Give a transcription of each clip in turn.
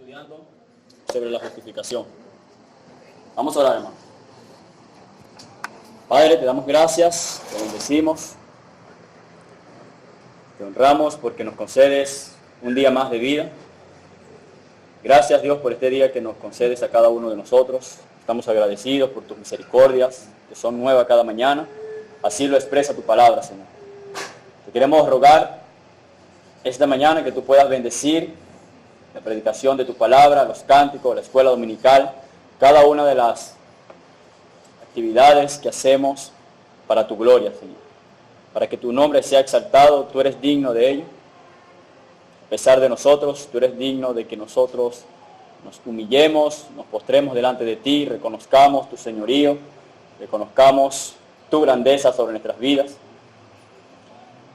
estudiando sobre la justificación. Vamos a orar, hermano. Padre, te damos gracias, te bendecimos, te honramos porque nos concedes un día más de vida. Gracias, Dios, por este día que nos concedes a cada uno de nosotros. Estamos agradecidos por tus misericordias, que son nuevas cada mañana. Así lo expresa tu palabra, Señor. Te queremos rogar esta mañana que tú puedas bendecir la predicación de tu palabra, los cánticos, la escuela dominical, cada una de las actividades que hacemos para tu gloria, Señor. Para que tu nombre sea exaltado, tú eres digno de ello. A pesar de nosotros, tú eres digno de que nosotros nos humillemos, nos postremos delante de ti, reconozcamos tu señorío, reconozcamos tu grandeza sobre nuestras vidas.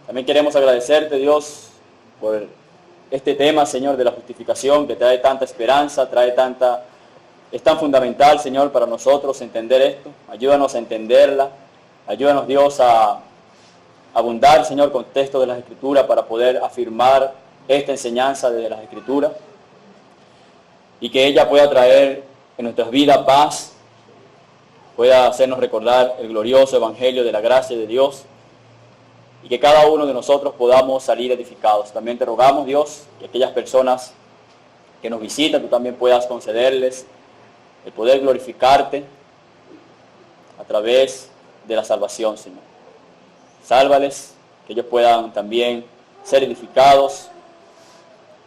También queremos agradecerte, Dios, por este tema, Señor, de la justificación, que trae tanta esperanza, es tan fundamental, Señor, para nosotros entender esto. Ayúdanos a entenderla. Ayúdanos, Dios, a abundar, Señor, con textos de las Escrituras para poder afirmar esta enseñanza de las Escrituras y que ella pueda traer en nuestras vidas paz, pueda hacernos recordar el glorioso evangelio de la gracia de Dios y que cada uno de nosotros podamos salir edificados. También te rogamos, Dios, que aquellas personas que nos visitan, tú también puedas concederles el poder glorificarte a través de la salvación, Señor. Sálvales, que ellos puedan también ser edificados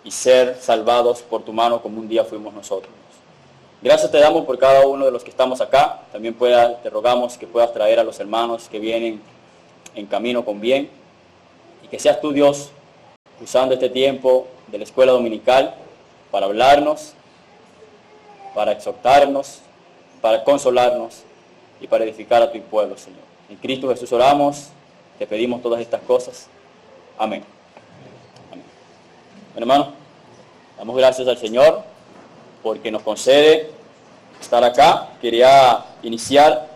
y ser salvados por tu mano como un día fuimos nosotros. Gracias te damos por cada uno de los que estamos acá. También te rogamos que puedas traer a los hermanos que vienen en camino con bien y que seas tú, Dios, usando este tiempo de la escuela dominical para hablarnos, para exhortarnos, para consolarnos y para edificar a tu pueblo, Señor. En Cristo Jesús oramos, te pedimos todas estas cosas. Amén. Amén. Bueno, hermano, damos gracias al Señor porque nos concede estar acá. Quería iniciar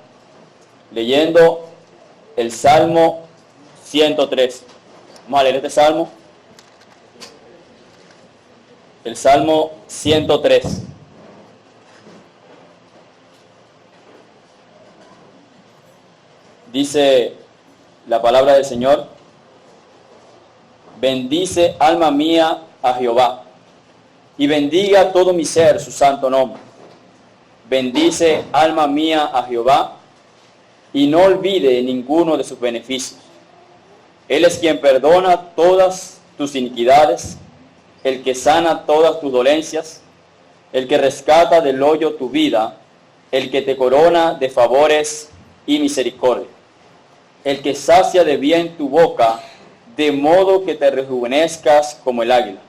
leyendo el Salmo 103. Vamos a leer este Salmo. El Salmo 103. Dice la palabra del Señor: bendice, alma mía, a Jehová, y bendiga todo mi ser su santo nombre. Bendice, alma mía, a Jehová, y no olvide ninguno de sus beneficios. Él es quien perdona todas tus iniquidades, el que sana todas tus dolencias, el que rescata del hoyo tu vida, el que te corona de favores y misericordia, el que sacia de bien tu boca, de modo que te rejuvenezcas como el águila.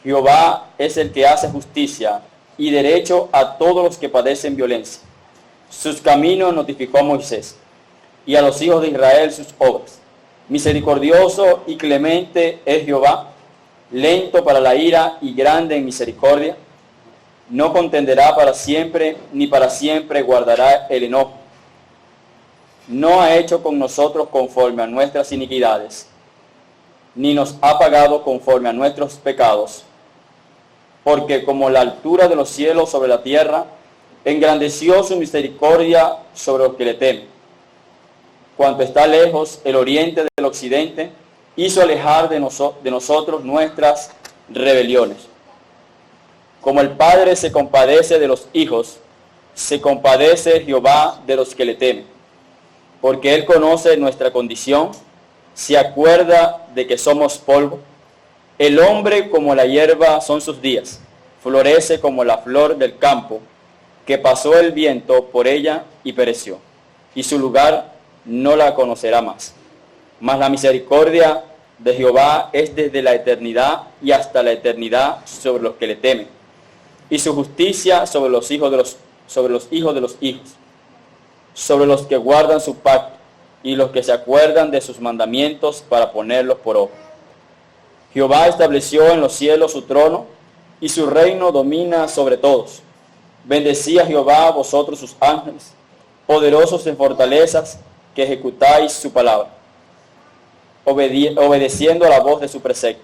Jehová es el que hace justicia y derecho a todos los que padecen violencia. Sus caminos notificó a Moisés, y a los hijos de Israel sus obras. Misericordioso y clemente es Jehová, lento para la ira y grande en misericordia. No contenderá para siempre, ni para siempre guardará el enojo. No ha hecho con nosotros conforme a nuestras iniquidades, ni nos ha pagado conforme a nuestros pecados. Porque como la altura de los cielos sobre la tierra, engrandeció su misericordia sobre los que le temen. Cuanto está lejos el oriente del occidente, hizo alejar de nosotros nuestras rebeliones. Como el Padre se compadece de los hijos, se compadece Jehová de los que le temen. Porque Él conoce nuestra condición, se acuerda de que somos polvo. El hombre como la hierba son sus días, florece como la flor del campo, que pasó el viento por ella y pereció, y su lugar no la conocerá más. Mas la misericordia de Jehová es desde la eternidad y hasta la eternidad sobre los que le temen, y su justicia sobre los hijos de los hijos, sobre los que guardan su pacto y los que se acuerdan de sus mandamientos para ponerlos por obra. Jehová estableció en los cielos su trono y su reino domina sobre todos. Bendecid a Jehová vosotros sus ángeles, poderosos en fortalezas, que ejecutáis su palabra, obedeciendo a la voz de su precepto.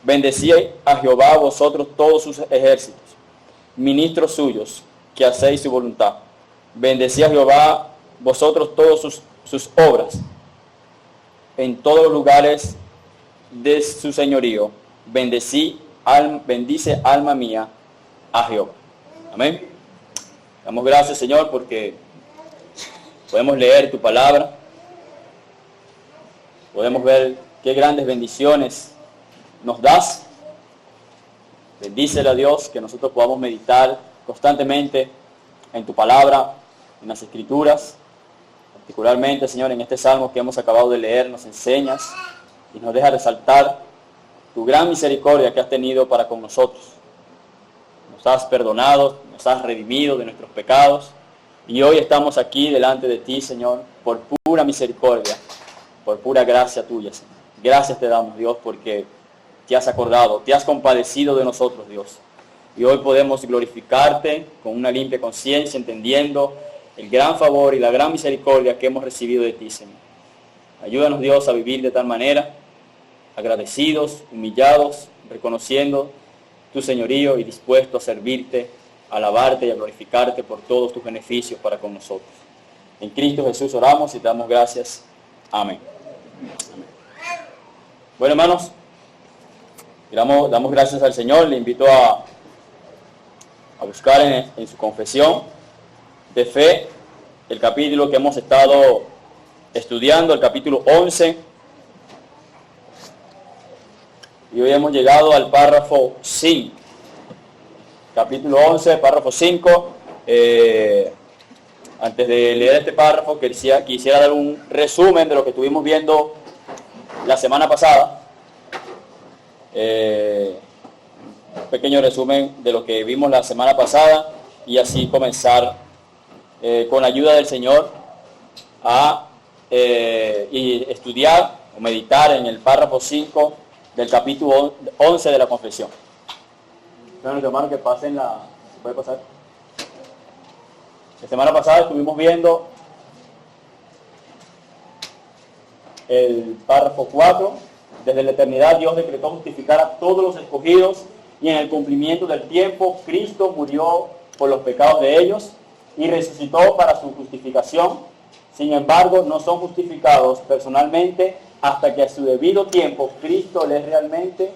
Bendecid a Jehová vosotros todos sus ejércitos, ministros suyos, que hacéis su voluntad. Bendecid a Jehová vosotros todos sus obras, en todos los lugares de su señorío. Bendice alma mía a Jehová. Amén. Damos gracias, Señor, porque podemos leer tu palabra. Podemos ver qué grandes bendiciones nos das. Bendícele a Dios, que nosotros podamos meditar constantemente en tu palabra, en las Escrituras. Particularmente, Señor, en este salmo que hemos acabado de leer, nos enseñas y nos deja resaltar tu gran misericordia que has tenido para con nosotros. Nos has perdonado, nos has redimido de nuestros pecados y hoy estamos aquí delante de ti, Señor, por pura misericordia, por pura gracia tuya, Señor. Gracias te damos, Dios, porque te has acordado, te has compadecido de nosotros, Dios. Y hoy podemos glorificarte con una limpia conciencia, entendiendo el gran favor y la gran misericordia que hemos recibido de ti, Señor. Ayúdanos, Dios, a vivir de tal manera, agradecidos, humillados, reconociendo tu señorío y dispuestos a servirte, a alabarte y a glorificarte por todos tus beneficios para con nosotros. En Cristo Jesús oramos y te damos gracias. Amén. Amén. Bueno, hermanos, damos gracias al Señor. Le invito a buscar en su confesión de fe el capítulo que hemos estado estudiando, el capítulo 11. Y hoy hemos llegado al párrafo 5. Capítulo 11, párrafo 5. Antes de leer este párrafo, quisiera dar un resumen de lo que estuvimos viendo la semana pasada. Un pequeño resumen de lo que vimos la semana pasada y así comenzar con la ayuda del Señor y estudiar o meditar en el párrafo 5 del capítulo 11 de la confesión. Bueno, hermanos, que pasen ¿se puede pasar? La semana pasada estuvimos viendo el párrafo 4. Desde la eternidad Dios decretó justificar a todos los escogidos y en el cumplimiento del tiempo Cristo murió por los pecados de ellos y resucitó para su justificación. Sin embargo, no son justificados personalmente hasta que a su debido tiempo Cristo les es realmente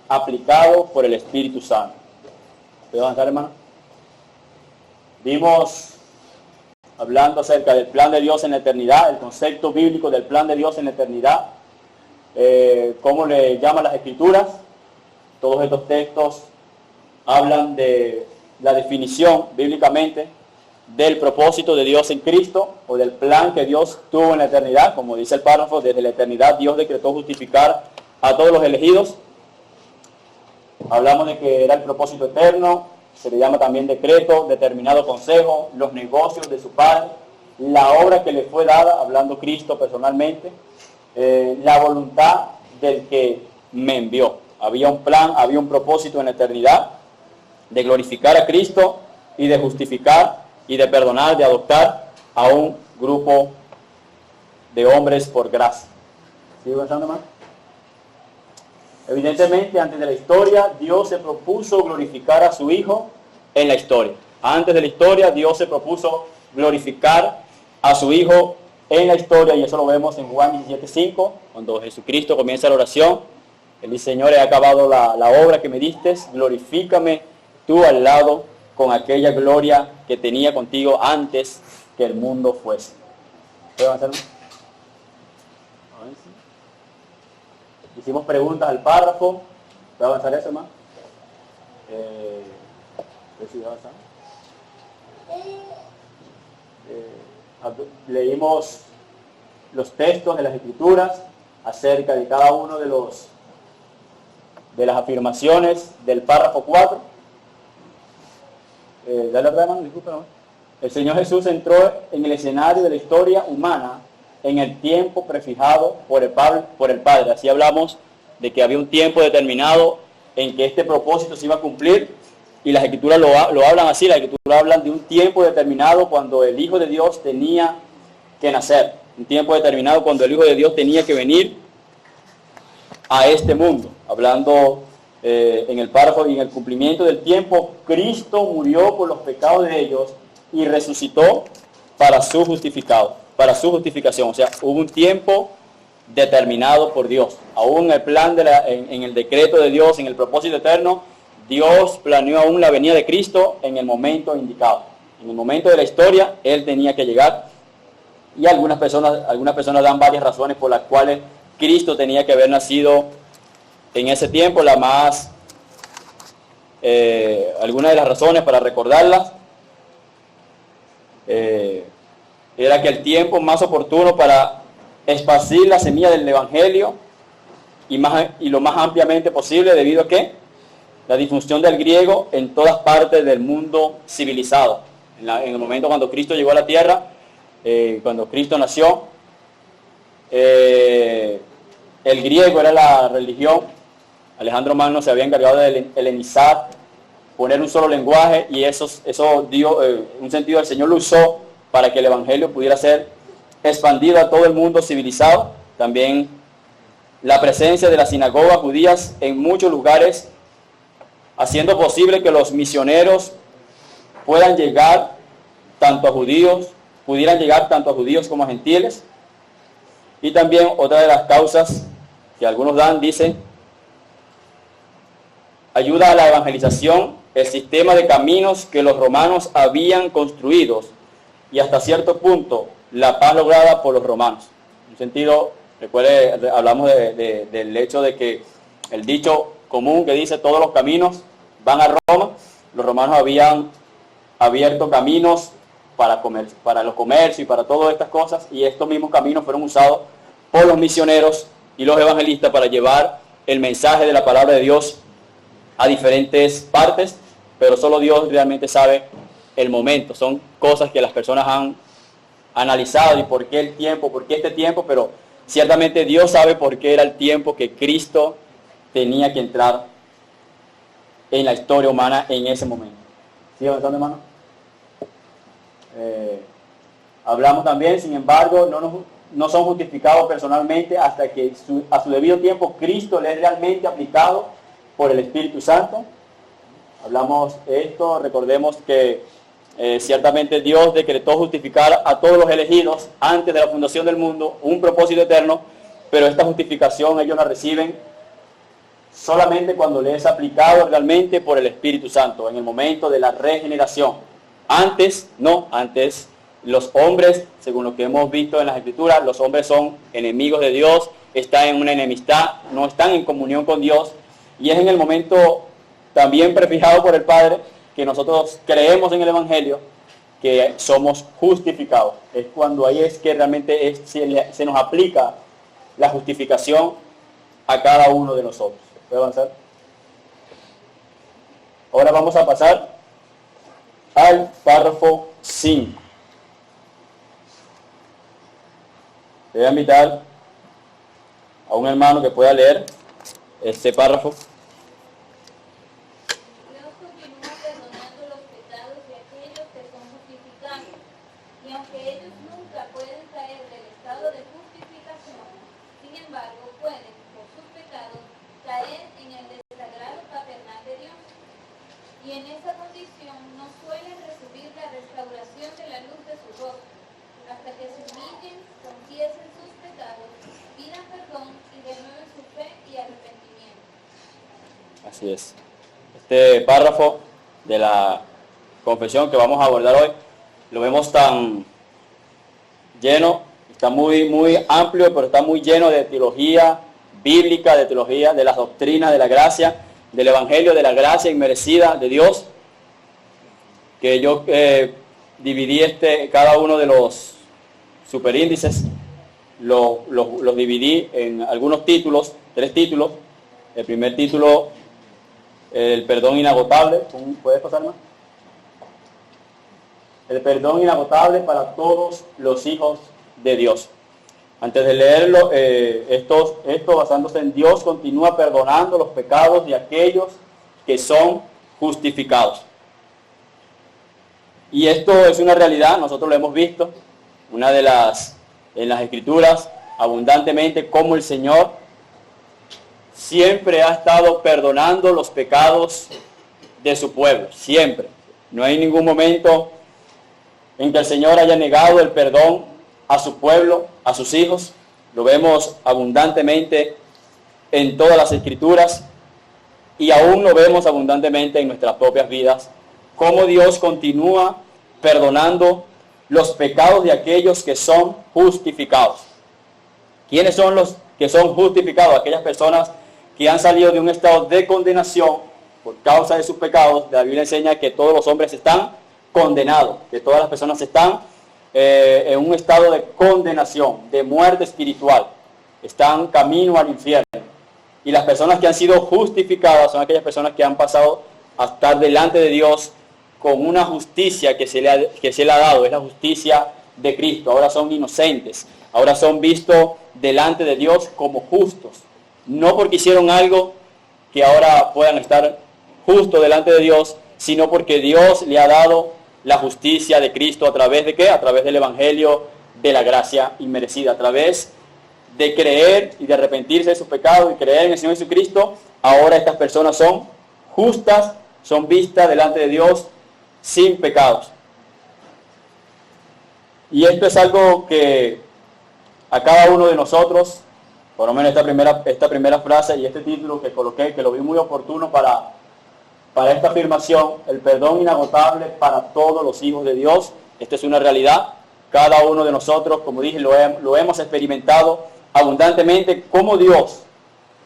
aplicado por el Espíritu Santo. ¿Puedo avanzar, hermano? Vimos, hablando acerca del plan de Dios en la eternidad, el concepto bíblico del plan de Dios en la eternidad, cómo le llaman las Escrituras. Todos estos textos hablan de la definición bíblicamente del propósito de Dios en Cristo o del plan que Dios tuvo en la eternidad. Como dice el párrafo, desde la eternidad Dios decretó justificar a todos los elegidos. Hablamos de que era el propósito eterno, se le llama también decreto, determinado consejo, los negocios de su Padre, la obra que le fue dada, hablando Cristo personalmente, la voluntad del que me envió. Había un plan, había un propósito en la eternidad de glorificar a Cristo y de justificar y de perdonar, de adoptar a un grupo de hombres por gracia. ¿Sigue avanzando más? Evidentemente, antes de la historia, Dios se propuso glorificar a su Hijo en la historia. Antes de la historia, Dios se propuso glorificar a su Hijo en la historia, y eso lo vemos en Juan 17:5, cuando Jesucristo comienza la oración. Él dice: Señor, he acabado la obra que me diste, glorifícame tú al lado con aquella gloria que tenía contigo antes que el mundo fuese. ¿Puedo avanzar? Hicimos preguntas al párrafo. ¿Puedo avanzar eso, hermano? Leímos los textos de las Escrituras acerca de cada uno de las afirmaciones del párrafo 4. Dale otra mano, disculpa, ¿no? El Señor Jesús entró en el escenario de la historia humana en el tiempo prefijado por el Padre. Así hablamos de que había un tiempo determinado en que este propósito se iba a cumplir, y las Escrituras lo hablan así. Las Escrituras hablan de un tiempo determinado cuando el Hijo de Dios tenía que nacer, un tiempo determinado cuando el Hijo de Dios tenía que venir a este mundo. hablando en el párrafo, y en el cumplimiento del tiempo, Cristo murió por los pecados de ellos y resucitó para su justificación. O sea, hubo un tiempo determinado por Dios. Aún en el plan, en el decreto de Dios, en el propósito eterno, Dios planeó aún la venida de Cristo en el momento indicado. En el momento de la historia, Él tenía que llegar. Y algunas personas dan varias razones por las cuales Cristo tenía que haber nacido en ese tiempo. Algunas de las razones, para recordarlas, era que el tiempo más oportuno para esparcir la semilla del Evangelio y lo más ampliamente posible, debido a que la difusión del griego en todas partes del mundo civilizado. En el momento cuando Cristo llegó a la tierra, cuando Cristo nació, el griego era la religión. Alejandro Magno se había encargado de helenizar, poner un solo lenguaje, y eso dio un sentido. El Señor lo usó para que el Evangelio pudiera ser expandido a todo el mundo civilizado. También la presencia de las sinagogas judías en muchos lugares, haciendo posible que los misioneros pudieran llegar tanto a judíos como a gentiles. Y también otra de las causas que algunos dan, dice, ayuda a la evangelización, el sistema de caminos que los romanos habían construidos, y hasta cierto punto la paz lograda por los romanos. En un sentido, recuerde, hablamos del hecho de que el dicho común que dice todos los caminos van a Roma. Los romanos habían abierto caminos para los comercios y para todas estas cosas, y estos mismos caminos fueron usados por los misioneros y los evangelistas para llevar el mensaje de la palabra de Dios a diferentes partes, pero solo Dios realmente sabe el momento. Son cosas que las personas han analizado, y por qué este tiempo, pero ciertamente Dios sabe por qué era el tiempo que Cristo tenía que entrar en la historia humana en ese momento. ¿Sigue avanzando, hermano? Hablamos también, sin embargo, no son justificados personalmente hasta que a su debido tiempo Cristo les es realmente aplicado por el Espíritu Santo. Hablamos esto, recordemos que ciertamente Dios decretó justificar a todos los elegidos antes de la fundación del mundo, un propósito eterno, pero esta justificación ellos la reciben solamente cuando les es aplicado realmente por el Espíritu Santo, en el momento de la regeneración. Antes los hombres, según lo que hemos visto en las Escrituras, los hombres son enemigos de Dios, están en una enemistad, no están en comunión con Dios, y es en el momento también prefijado por el Padre que nosotros creemos en el Evangelio, que somos justificados. Es cuando ahí es que realmente se nos aplica la justificación a cada uno de nosotros. ¿Puede avanzar? Ahora vamos a pasar al párrafo 5. Voy a invitar a un hermano que pueda leer este párrafo. Dios continúa perdonando los pecados de aquellos que son justificados, y aunque ellos nunca pueden caer del estado de justificación, sin embargo pueden, por sus pecados, caer en el desagrado paternal de Dios, y en esa condición no suelen recibir la restauración de la luz de su rostro, hasta que se humillen, confiesen sus pecados, pidan perdón y renueven su fe y arrepentimiento. Así es. Este párrafo de la confesión que vamos a abordar hoy, lo vemos tan lleno, está muy amplio, pero está muy lleno de teología bíblica, de teología de las doctrinas de la gracia, del Evangelio, de la gracia inmerecida de Dios, que yo dividí cada uno de los superíndices, los dividí en algunos títulos, 3 títulos. El primer título, el perdón inagotable. ¿Puedes pasar más? El perdón inagotable para todos los hijos de Dios. Antes de leerlo, esto basándose en Dios continúa perdonando los pecados de aquellos que son justificados. Y esto es una realidad, nosotros lo hemos visto, en las Escrituras, abundantemente, cómo el Señor siempre ha estado perdonando los pecados de su pueblo, siempre. No hay ningún momento en que el Señor haya negado el perdón a su pueblo, a sus hijos. Lo vemos abundantemente en todas las Escrituras y aún lo vemos abundantemente en nuestras propias vidas, cómo Dios continúa perdonando los pecados de aquellos que son justificados. ¿Quiénes son los que son justificados? Aquellas personas que han salido de un estado de condenación por causa de sus pecados. La Biblia enseña que todos los hombres están condenados, que todas las personas están en un estado de condenación, de muerte espiritual. Están camino al infierno. Y las personas que han sido justificadas son aquellas personas que han pasado a estar delante de Dios con una justicia que se le ha dado. Es la justicia de Cristo. Ahora son inocentes. Ahora son vistos delante de Dios como justos. No porque hicieron algo que ahora puedan estar justos delante de Dios, sino porque Dios le ha dado la justicia de Cristo. ¿A través de qué? A través del Evangelio de la gracia inmerecida. A través de creer y de arrepentirse de sus pecados y creer en el Señor Jesucristo, ahora estas personas son justas, son vistas delante de Dios sin pecados. Y esto es algo que a cada uno de nosotros, por lo menos esta primera frase y este título que coloqué, que lo vi muy oportuno para esta afirmación, el perdón inagotable para todos los hijos de Dios. Esta es una realidad. Cada uno de nosotros, como dije, lo hemos experimentado abundantemente, cómo Dios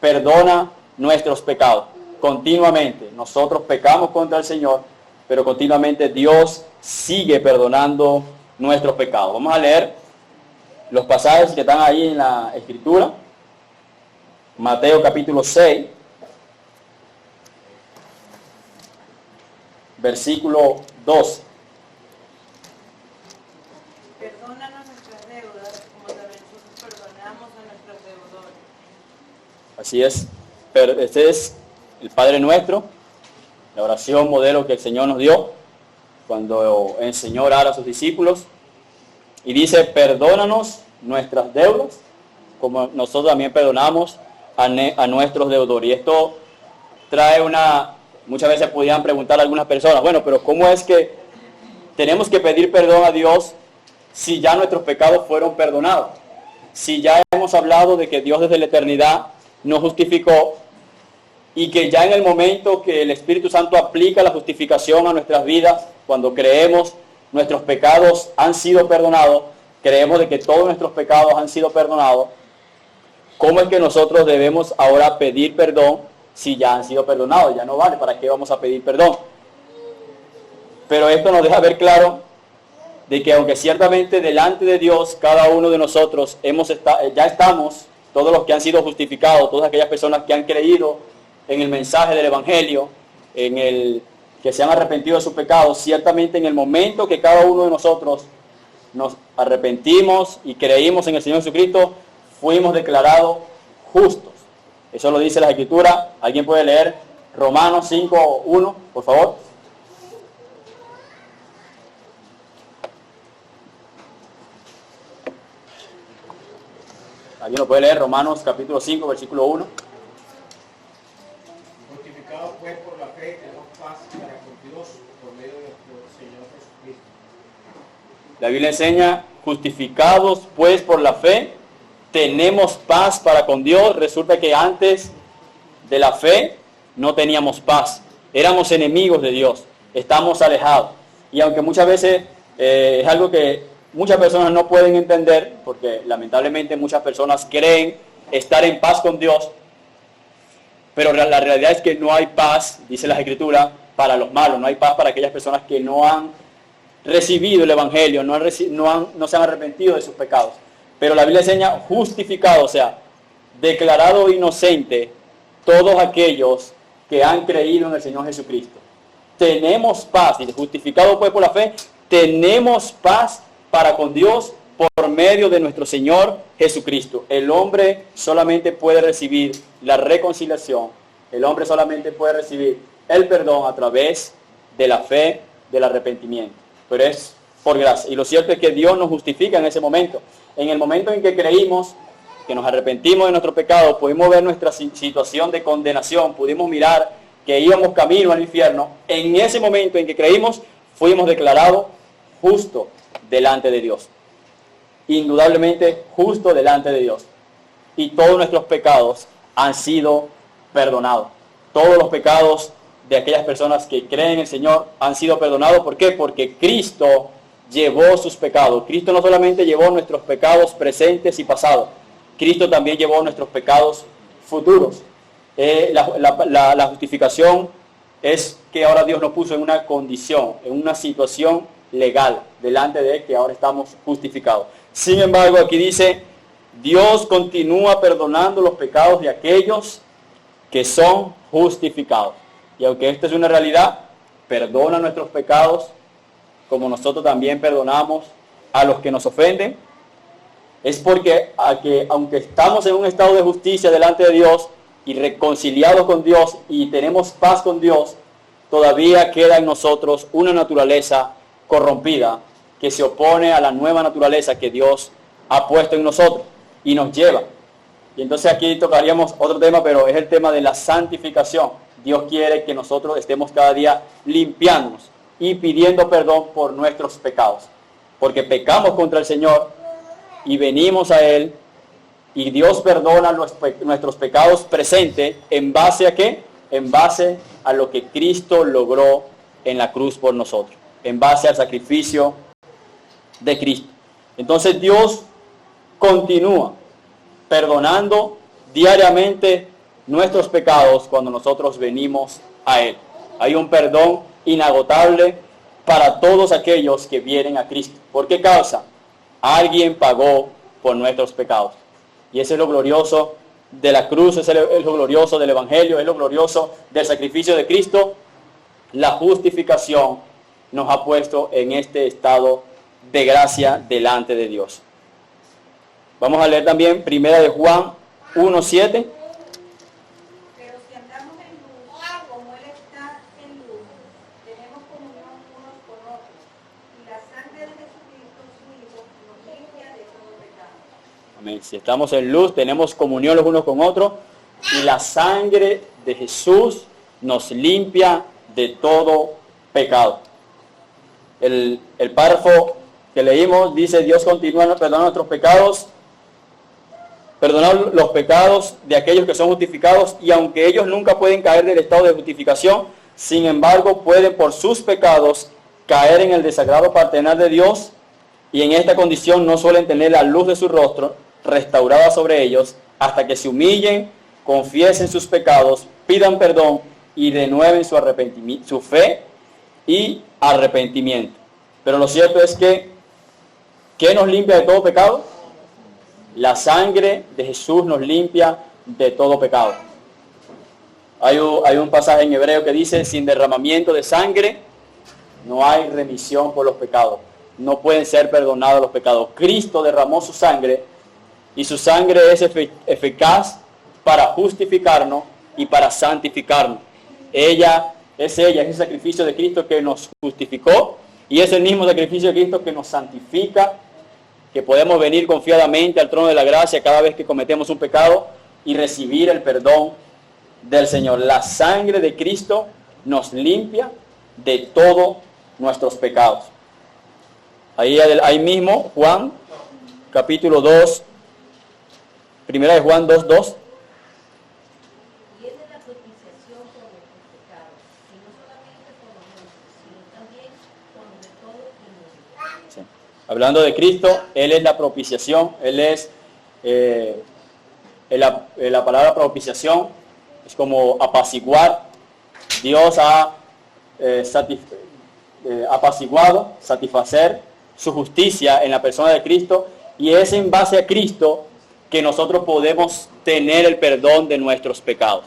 perdona nuestros pecados continuamente. Nosotros pecamos contra el Señor, pero continuamente Dios sigue perdonando nuestros pecados. Vamos a leer los pasajes que están ahí en la Escritura. Mateo capítulo 6, versículo 12. Perdónanos nuestras deudas, como también nosotros perdonamos a nuestros deudores. Así es. Este es el Padre Nuestro, la oración modelo que el Señor nos dio cuando enseñó a orar a sus discípulos. Y dice, perdónanos nuestras deudas, como nosotros también perdonamos a nuestros deudores. Y esto trae muchas veces podían preguntar a algunas personas, bueno, pero ¿cómo es que tenemos que pedir perdón a Dios si ya nuestros pecados fueron perdonados? Si ya hemos hablado de que Dios desde la eternidad nos justificó y que ya en el momento que el Espíritu Santo aplica la justificación a nuestras vidas, cuando creemos nuestros pecados han sido perdonados, creemos de que todos nuestros pecados han sido perdonados, ¿cómo es que nosotros debemos ahora pedir perdón si ya han sido perdonados? Ya no vale, ¿para qué vamos a pedir perdón? Pero esto nos deja ver claro de que aunque ciertamente delante de Dios cada uno de nosotros ya estamos, todos los que han sido justificados, todas aquellas personas que han creído en el mensaje del Evangelio, que se han arrepentido de sus pecados, ciertamente en el momento que cada uno de nosotros nos arrepentimos y creímos en el Señor Jesucristo, fuimos declarados justos. Eso lo dice la Escritura. ¿Alguien puede leer Romanos 5:1, por favor? ¿Alguien lo puede leer? Romanos capítulo 5, versículo 1. Justificados pues por la fe, tenemos paz para con Dios por medio de nuestro Señor Jesucristo. La Biblia enseña, justificados pues por la fe, tenemos paz para con Dios. Resulta que antes de la fe no teníamos paz. Éramos enemigos de Dios. Estamos alejados. Y aunque muchas veces es algo que muchas personas no pueden entender, porque lamentablemente muchas personas creen estar en paz con Dios, pero la realidad es que no hay paz, dice la Escritura, para los malos. No hay paz para aquellas personas que no han recibido el Evangelio, no se han arrepentido de sus pecados. Pero la Biblia enseña justificado, o sea, declarado inocente, todos aquellos que han creído en el Señor Jesucristo. Tenemos paz, y justificado pues por la fe, tenemos paz para con Dios por medio de nuestro Señor Jesucristo. El hombre solamente puede recibir la reconciliación, el hombre solamente puede recibir el perdón a través de la fe, del arrepentimiento. Pero es por gracia. Y lo cierto es que Dios nos justifica en ese momento. En el momento en que creímos que nos arrepentimos de nuestro pecado, pudimos ver nuestra situación de condenación, pudimos mirar que íbamos camino al infierno, en ese momento en que creímos, fuimos declarados justos delante de Dios. Indudablemente justo delante de Dios. Y todos nuestros pecados han sido perdonados. Todos los pecados de aquellas personas que creen en el Señor han sido perdonados. ¿Por qué? Porque Cristo llevó sus pecados. Cristo no solamente llevó nuestros pecados presentes y pasados, Cristo también llevó nuestros pecados futuros. La justificación es que ahora Dios nos puso en una condición, en una situación legal delante de Él, que ahora estamos justificados. Sin embargo, aquí dice, Dios continúa perdonando los pecados de aquellos que son justificados. Y aunque esta es una realidad, perdona nuestros pecados, como nosotros también perdonamos a los que nos ofenden. Es porque aunque estamos en un estado de justicia delante de Dios y reconciliados con Dios y tenemos paz con Dios, todavía queda en nosotros una naturaleza corrompida que se opone a la nueva naturaleza que Dios ha puesto en nosotros y nos lleva. Y entonces aquí tocaríamos otro tema, pero es el tema de la santificación. Dios quiere que nosotros estemos cada día limpiándonos y pidiendo perdón por nuestros pecados, porque pecamos contra el Señor y venimos a Él, y Dios perdona nuestros pecados presentes. ¿En base a qué? En base a lo que Cristo logró en la cruz por nosotros, en base al sacrificio de Cristo. Entonces Dios continúa perdonando diariamente nuestros pecados cuando nosotros venimos a Él. Hay un perdón inagotable para todos aquellos que vienen a Cristo. ¿Por qué causa? Alguien pagó por nuestros pecados. Y ese es lo glorioso de la cruz, es lo glorioso del Evangelio, es lo glorioso del sacrificio de Cristo. La justificación nos ha puesto en este estado de gracia delante de Dios. Vamos a leer también 1 de Juan 1:7. Pero si andamos en luz, como Él está en luz, tenemos comunión unos con otros, y la sangre de Jesucristo, su Hijo, nos limpia de todo pecado. Amén. Si estamos en luz, tenemos comunión los unos con otros, y la sangre de Jesús nos limpia de todo pecado. El párrafo que leímos dice, Dios continúa perdonando nuestros pecados, perdonar los pecados de aquellos que son justificados, y aunque ellos nunca pueden caer del estado de justificación, sin embargo pueden por sus pecados caer en el desagrado paternal de Dios, y en esta condición no suelen tener la luz de su rostro restaurada sobre ellos, hasta que se humillen, confiesen sus pecados, pidan perdón y renueven su fe y arrepentimiento. Pero lo cierto es que, ¿qué nos limpia de todo pecado? La sangre de Jesús nos limpia de todo pecado. Hay un pasaje en hebreo que dice, sin derramamiento de sangre no hay remisión por los pecados. No pueden ser perdonados los pecados. Cristo derramó su sangre, y su sangre es eficaz para justificarnos y para santificarnos. Es el sacrificio de Cristo que nos justificó, y es el mismo sacrificio de Cristo que nos santifica, que podemos venir confiadamente al trono de la gracia cada vez que cometemos un pecado y recibir el perdón del Señor. La sangre de Cristo nos limpia de todos nuestros pecados. Ahí mismo, Juan, capítulo 2, 1 de Juan 2:2. Y Él es la propiciación por nuestros pecados, y no solamente por los nuestros, sino también por los de todos los mundo. Sí. Hablando de Cristo, Él es la propiciación. Él es, la palabra propiciación es como apaciguar. Dios ha apaciguado, satisfacer su justicia en la persona de Cristo, y es en base a Cristo que nosotros podemos tener el perdón de nuestros pecados.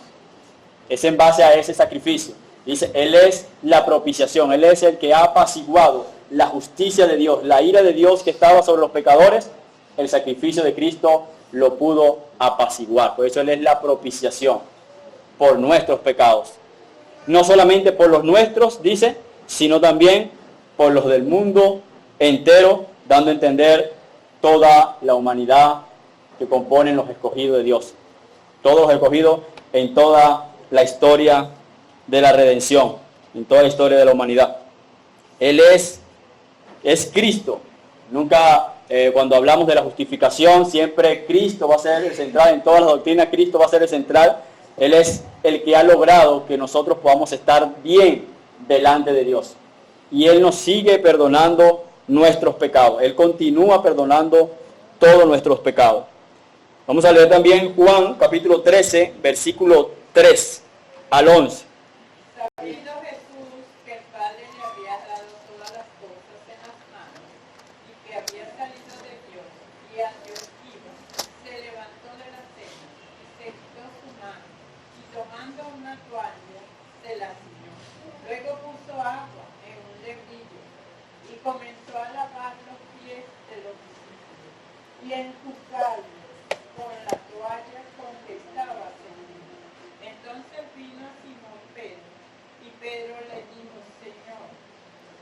Es en base a ese sacrificio. Dice, Él es la propiciación, Él es el que ha apaciguado la justicia de Dios, la ira de Dios que estaba sobre los pecadores. El sacrificio de Cristo lo pudo apaciguar. Por eso Él es la propiciación por nuestros pecados. No solamente por los nuestros, dice, sino también por los del mundo entero, dando a entender toda la humanidad que componen los escogidos de Dios. Todos los escogidos en toda la historia de la redención, en toda la historia de la humanidad. Él es Cristo. Nunca, cuando hablamos de la justificación, siempre Cristo va a ser el central. En todas las doctrinas, Cristo va a ser el central. Él es el que ha logrado que nosotros podamos estar bien delante de Dios. Y Él nos sigue perdonando nuestros pecados. Él continúa perdonando todos nuestros pecados. Vamos a leer también Juan capítulo 13, versículo 3 al 11. Sabiendo Jesús que el Padre le había dado todas las cosas en las manos y que había salido de Dios y a Dios iba, se levantó de la cena y se quitó su mano y tomando una toalla se la ciñó. Luego puso agua en un lebrillo y comenzó a lavar los pies de los discípulos y enjugarlos con la toalla con que estaba ceñido. Entonces vino Simón Pedro, y Pedro le dijo: Señor,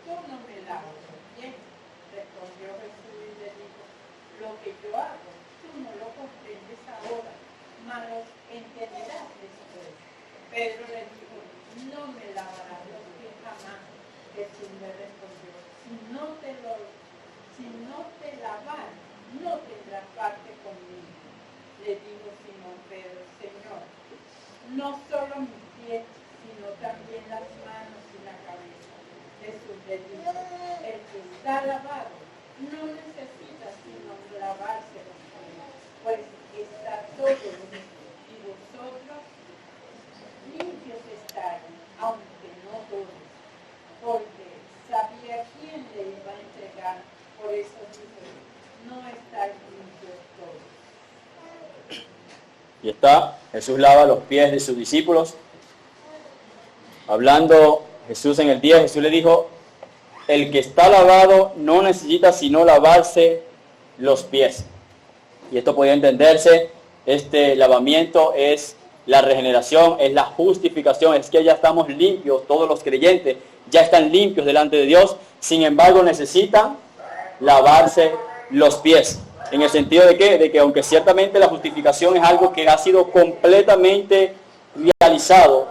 tú no me lavas los pies. Respondió Jesús y le dijo: lo que yo hago, tú no lo comprendes ahora, mas lo entenderás después. Pedro le dijo: no me lavarás los pies jamás. Jesús le respondió: si no te lavaras, no tendrás parte conmigo. Le dijo Simón Pedro: Señor, no solo mis pies, sino también las manos y la cabeza. Jesús le dijo: el que está lavado no necesita sino lavarse los pies, pues está todo limpio, y vosotros limpios estáis, aunque no todos, porque sabía quién le iba a entregar, por eso dijo: no estáis limpios todos. Y está, Jesús lava los pies de sus discípulos. Hablando Jesús en el día, Jesús le dijo: el que está lavado no necesita sino lavarse los pies. Y esto podía entenderse, este lavamiento es la regeneración, es la justificación, es que ya estamos limpios, todos los creyentes ya están limpios delante de Dios, sin embargo necesitan lavarse los pies. ¿En el sentido de qué? De que aunque ciertamente la justificación es algo que ha sido completamente realizado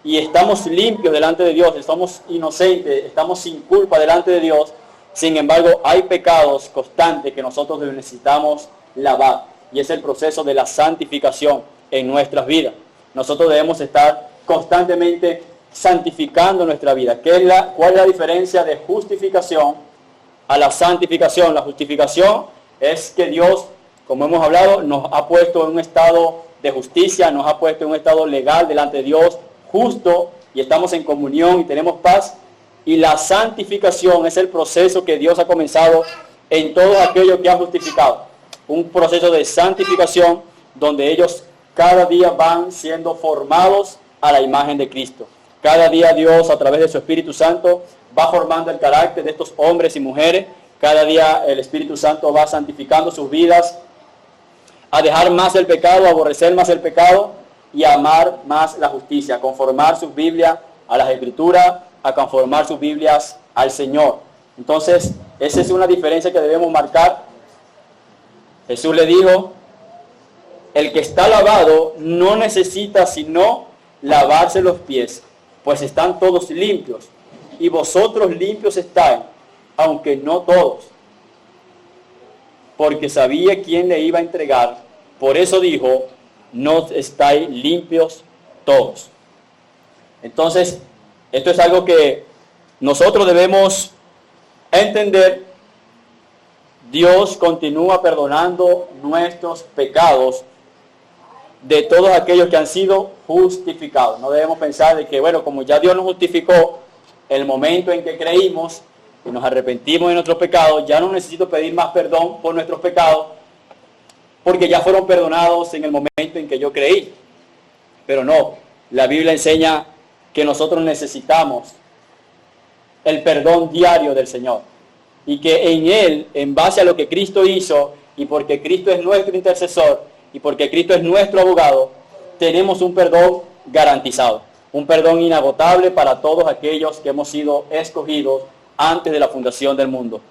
y estamos limpios delante de Dios, estamos inocentes, estamos sin culpa delante de Dios, sin embargo hay pecados constantes que nosotros necesitamos lavar, y es el proceso de la santificación en nuestras vidas. Nosotros debemos estar constantemente santificando nuestra vida. ¿Cuál es la diferencia de justificación a la santificación? La justificación es que Dios, como hemos hablado, nos ha puesto en un estado de justicia, nos ha puesto en un estado legal delante de Dios, justo, y estamos en comunión y tenemos paz. Y la santificación es el proceso que Dios ha comenzado en todo aquello que ha justificado. Un proceso de santificación donde ellos cada día van siendo formados a la imagen de Cristo. Cada día Dios, a través de su Espíritu Santo, va formando el carácter de estos hombres y mujeres. Cada día el Espíritu Santo va santificando sus vidas, a dejar más el pecado, a aborrecer más el pecado y a amar más la justicia, a conformar sus Biblias a las Escrituras, a conformar sus Biblias al Señor. Entonces, esa es una diferencia que debemos marcar. Jesús le dijo: el que está lavado no necesita sino lavarse los pies, pues están todos limpios, y vosotros limpios estáis, aunque no todos, porque sabía quién le iba a entregar, por eso dijo: no estáis limpios todos. Entonces, esto es algo que nosotros debemos entender. Dios continúa perdonando nuestros pecados de todos aquellos que han sido justificados. No debemos pensar de que, bueno, como ya Dios nos justificó el momento en que creímos y nos arrepentimos de nuestros pecados, ya no necesito pedir más perdón por nuestros pecados, porque ya fueron perdonados en el momento en que yo creí. Pero no, la Biblia enseña que nosotros necesitamos el perdón diario del Señor, y que en Él, en base a lo que Cristo hizo, y porque Cristo es nuestro intercesor, y porque Cristo es nuestro abogado, tenemos un perdón garantizado, un perdón inagotable para todos aquellos que hemos sido escogidos antes de la fundación del mundo.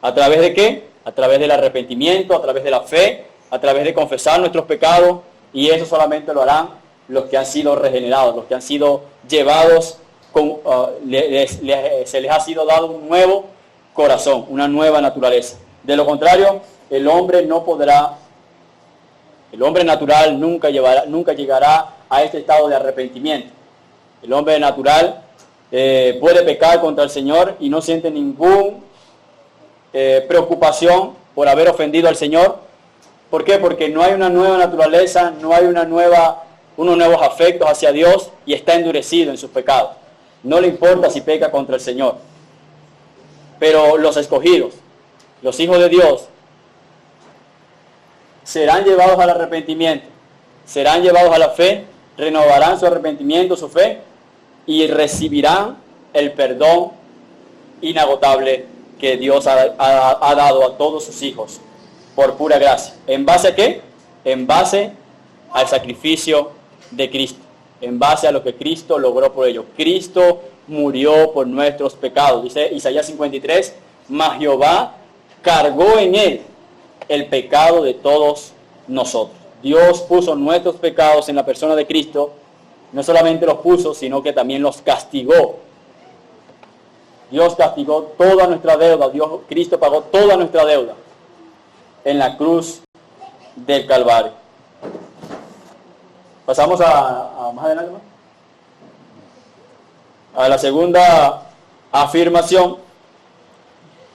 ¿A través de qué? A través del arrepentimiento, a través de la fe, a través de confesar nuestros pecados, y eso solamente lo harán los que han sido regenerados, los que han sido llevados, se les ha sido dado un nuevo corazón, una nueva naturaleza. De lo contrario, el hombre natural nunca llegará a este estado de arrepentimiento. El hombre natural puede pecar contra el Señor y no siente ninguna preocupación por haber ofendido al Señor. ¿Por qué? Porque no hay una nueva naturaleza, no hay unos nuevos afectos hacia Dios, y está endurecido en sus pecados. No le importa si peca contra el Señor. Pero los escogidos, los hijos de Dios, serán llevados al arrepentimiento, serán llevados a la fe, renovarán su arrepentimiento, su fe, y recibirán el perdón inagotable que Dios ha dado a todos sus hijos por pura gracia. ¿En base a qué? En base al sacrificio de Cristo, en base a lo que Cristo logró por ellos. Cristo murió por nuestros pecados. Dice Isaías 53, mas Jehová cargó en él el pecado de todos nosotros. Dios puso nuestros pecados en la persona de Cristo. No solamente los puso, sino que también los castigó. Dios castigó toda nuestra deuda. Cristo pagó toda nuestra deuda en la cruz del Calvario. Pasamos a más adelante, ¿no? A la segunda afirmación.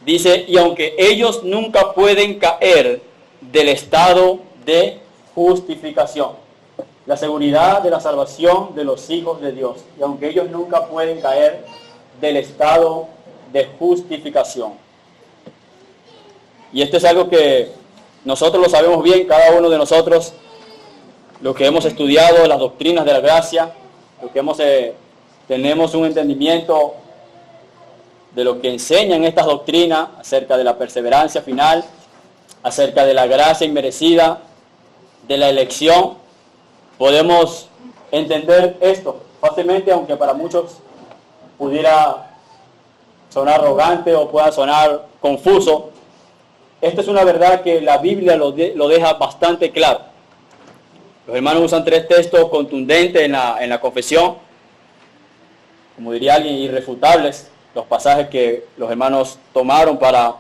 Dice, y aunque ellos nunca pueden caer del estado de justificación. La seguridad de la salvación de los hijos de Dios. Y aunque ellos nunca pueden caer del estado de justificación. Y esto es algo que nosotros lo sabemos bien, cada uno de nosotros, los que hemos estudiado las doctrinas de la gracia, los que tenemos un entendimiento de lo que enseñan estas doctrinas acerca de la perseverancia final, acerca de la gracia inmerecida, de la elección. Podemos entender esto fácilmente, aunque para muchos pudiera sonar arrogante o pueda sonar confuso. Esta es una verdad que la Biblia lo deja bastante claro. Los hermanos usan 3 textos contundentes en la confesión, como diría alguien, irrefutables, los pasajes que los hermanos tomaron para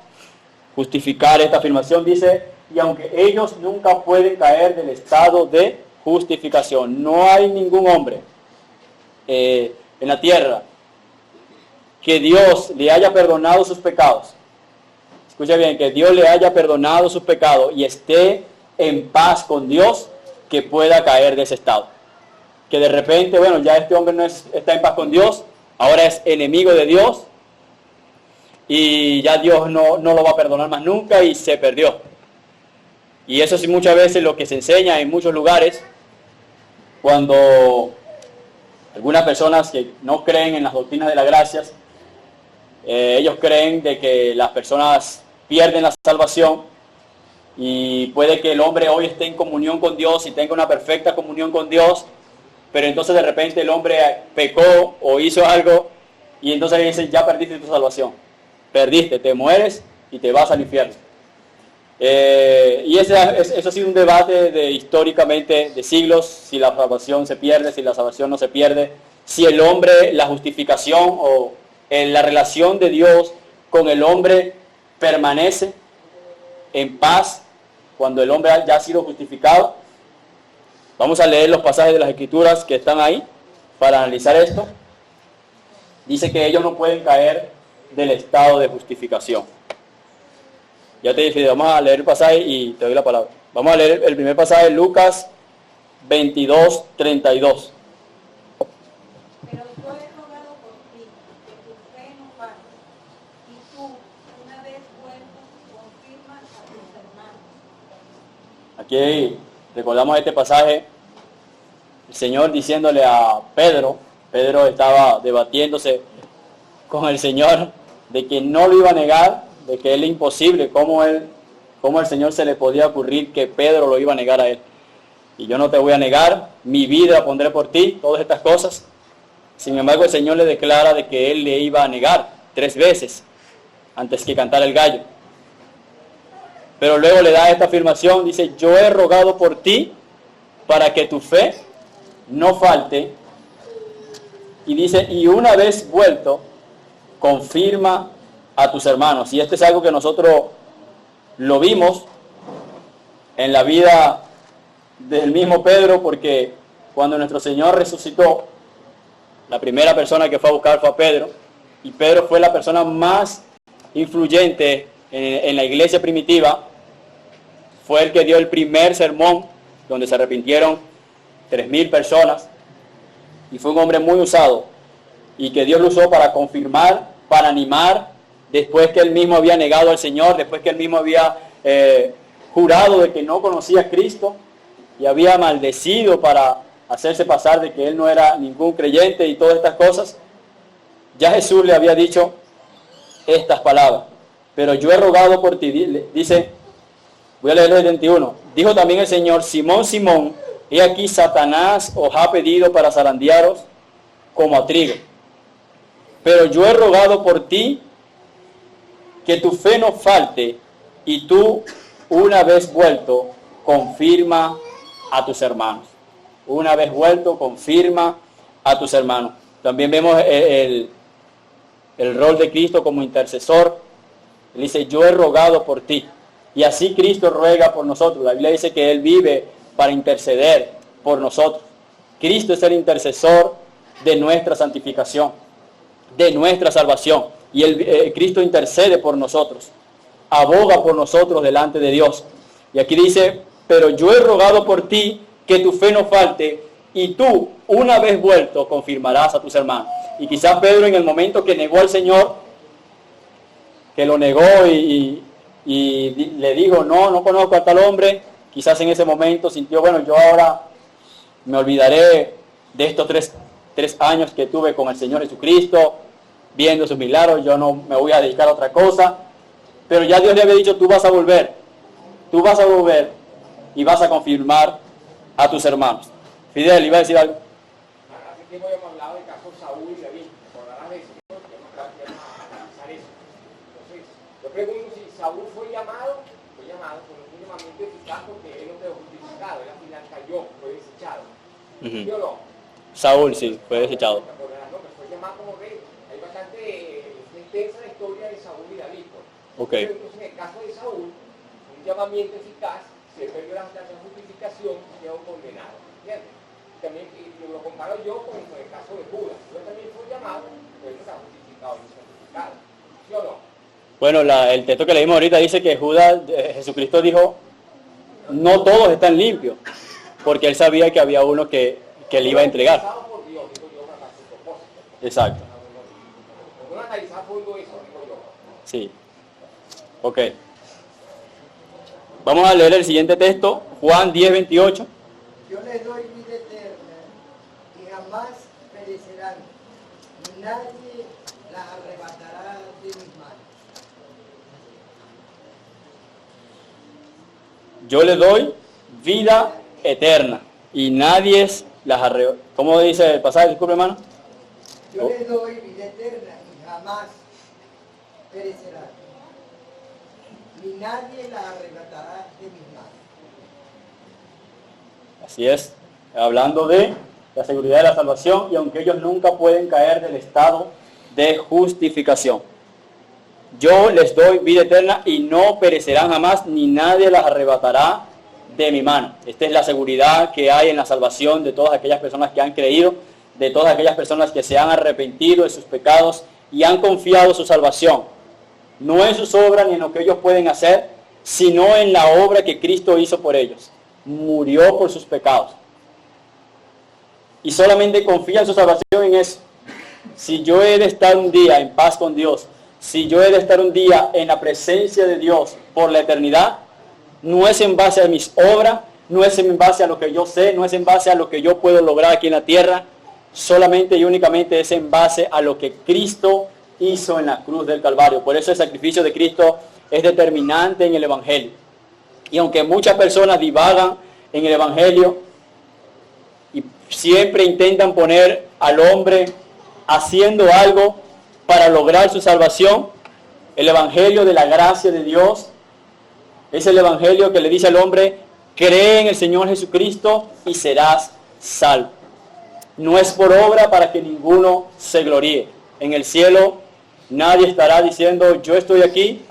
justificar esta afirmación. Dice, y aunque ellos nunca pueden caer del estado de justificación, no hay ningún hombre en la tierra que Dios le haya perdonado sus pecados. Escucha bien, que Dios le haya perdonado sus pecados y esté en paz con Dios, que pueda caer de ese estado. Que de repente, bueno, ya este hombre no está en paz con Dios, ahora es enemigo de Dios, y ya Dios no lo va a perdonar más nunca, y se perdió. Y eso sí, muchas veces lo que se enseña en muchos lugares, cuando algunas personas que no creen en las doctrinas de las gracias, ellos creen de que las personas pierden la salvación, y puede que el hombre hoy esté en comunión con Dios y tenga una perfecta comunión con Dios, pero entonces de repente el hombre pecó o hizo algo, y entonces le dicen, ya perdiste tu salvación. Perdiste, te mueres y te vas al infierno. Y eso ha sido un debate históricamente de siglos, si la salvación se pierde, si la salvación no se pierde, si el hombre, la justificación o la relación de Dios con el hombre permanece en paz cuando el hombre ya ha sido justificado. Vamos a leer los pasajes de las Escrituras que están ahí para analizar esto. Dice que ellos no pueden caer del estado de justificación. Ya te dije, vamos a leer el pasaje y te doy la palabra. Vamos a leer el primer pasaje, Lucas 22, 32. Pero yo he rogado por ti, que tu fe no falte, y tú, una vez vuelto, confirma a tus hermanos. Aquí recordamos este pasaje, el Señor diciéndole a Pedro estaba debatiéndose con el Señor de que no lo iba a negar, de que él es imposible, cómo al Señor se le podía ocurrir que Pedro lo iba a negar a él. Y yo no te voy a negar, mi vida pondré por ti, todas estas cosas. Sin embargo, el Señor le declara de que él le iba a negar 3 veces antes que cantara el gallo. Pero luego le da esta afirmación, dice, yo he rogado por ti para que tu fe no falte. Y dice, y una vez vuelto, confirma a tus hermanos. Y esto es algo que nosotros lo vimos en la vida del mismo Pedro, porque cuando nuestro Señor resucitó, la primera persona que fue a buscar fue a Pedro, y Pedro fue la persona más influyente en la iglesia primitiva. Fue el que dio el primer sermón, donde se arrepintieron 3,000 personas, y fue un hombre muy usado, y que Dios lo usó para confirmar, para animar, después que él mismo había negado al Señor, después que él mismo había jurado de que no conocía a Cristo, y había maldecido para hacerse pasar de que él no era ningún creyente y todas estas cosas. Ya Jesús le había dicho estas palabras, pero yo he rogado por ti, dice, voy a leer el 21, dijo también el Señor, Simón, Simón, he aquí Satanás os ha pedido para zarandearos como a trigo, pero yo he rogado por ti que tu fe no falte, y tú, una vez vuelto, confirma a tus hermanos. Una vez vuelto, confirma a tus hermanos. También vemos el rol de Cristo como intercesor. Él dice, yo he rogado por ti. Y así Cristo ruega por nosotros. La Biblia dice que Él vive para interceder por nosotros. Cristo es el intercesor de nuestra santificación, de nuestra salvación. Y Cristo intercede por nosotros, aboga por nosotros delante de Dios. Y aquí dice, pero yo he rogado por ti que tu fe no falte, y tú, una vez vuelto, confirmarás a tus hermanos. Y quizás Pedro, en el momento que negó al Señor, que lo negó y le dijo, no conozco a tal hombre, quizás en ese momento sintió, bueno, yo ahora me olvidaré de estos tres años que tuve con el Señor Jesucristo, viendo sus milagros, yo no me voy a dedicar a otra cosa. Pero ya Dios le había dicho, tú vas a volver y vas a confirmar a tus hermanos. Fidel, ¿iba a decir algo? Hace tiempo hemos hablado del caso Saúl y David, recordarás eso, vamos a analizar eso. Entonces, yo pregunto si Saúl fue llamado con un llamamiento eficaz, porque él no quedó justificado, él al final cayó, fue desechado. ¿Sí o no? Saúl sí, fue desechado. Fue llamado como rey. Hay bastante extensa la historia de Saúl y David. Okay. Entonces, en el caso de Saúl, un llamamiento eficaz, se perdió la justificación y quedó condenado. ¿Entiendes? También lo comparo yo con el caso de Judas. Judas también fue llamado, pero no está justificado y santificado. ¿Sí o no? Bueno, el texto que leímos ahorita dice que Jesucristo dijo, no todos están limpios, porque él sabía que había uno que le iba a entregar. Por Dios, digo yo, para su propósito. Exacto. No analizar fondo eso, digo yo. Sí. Ok. Vamos a leer el siguiente texto, Juan 10:28. Yo les doy vida eterna y jamás perecerán, y nadie las arrebatará de mis manos. Yo le doy vida eterna y nadie las arrebatará. ¿Cómo dice el pasaje? Disculpe, hermano. Yo les doy vida eterna y jamás perecerán, ni nadie las arrebatará de mis manos. Así es, hablando de la seguridad de la salvación, y aunque ellos nunca pueden caer del estado de justificación. Yo les doy vida eterna y no perecerán jamás, ni nadie las arrebatará de mi mano. Esta es la seguridad que hay en la salvación de todas aquellas personas que han creído, de todas aquellas personas que se han arrepentido de sus pecados y han confiado su salvación. No en sus obras ni en lo que ellos pueden hacer, sino en la obra que Cristo hizo por ellos. Murió por sus pecados. Y solamente confía en su salvación en eso. Si yo he de estar un día en paz con Dios, si yo he de estar un día en la presencia de Dios por la eternidad, no es en base a mis obras, no es en base a lo que yo sé, no es en base a lo que yo puedo lograr aquí en la tierra, solamente y únicamente es en base a lo que Cristo hizo en la cruz del Calvario. Por eso el sacrificio de Cristo es determinante en el Evangelio. Y aunque muchas personas divagan en el Evangelio y siempre intentan poner al hombre haciendo algo para lograr su salvación, el Evangelio de la gracia de Dios Es el evangelio que le dice al hombre, cree en el Señor Jesucristo y serás salvo. No es por obra para que ninguno se gloríe. En el cielo nadie estará diciendo, yo estoy aquí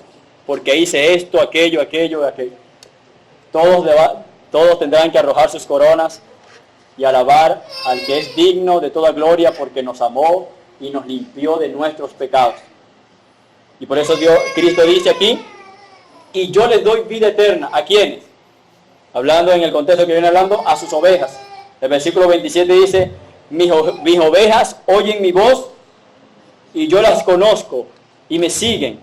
porque hice esto, aquello. Todos tendrán que arrojar sus coronas y alabar al que es digno de toda gloria porque nos amó y nos limpió de nuestros pecados. Y por eso Cristo dice aquí, y yo les doy vida eterna. ¿A quiénes? Hablando en el contexto que viene hablando, a sus ovejas. El versículo 27 dice, mis ovejas oyen mi voz y yo las conozco y me siguen.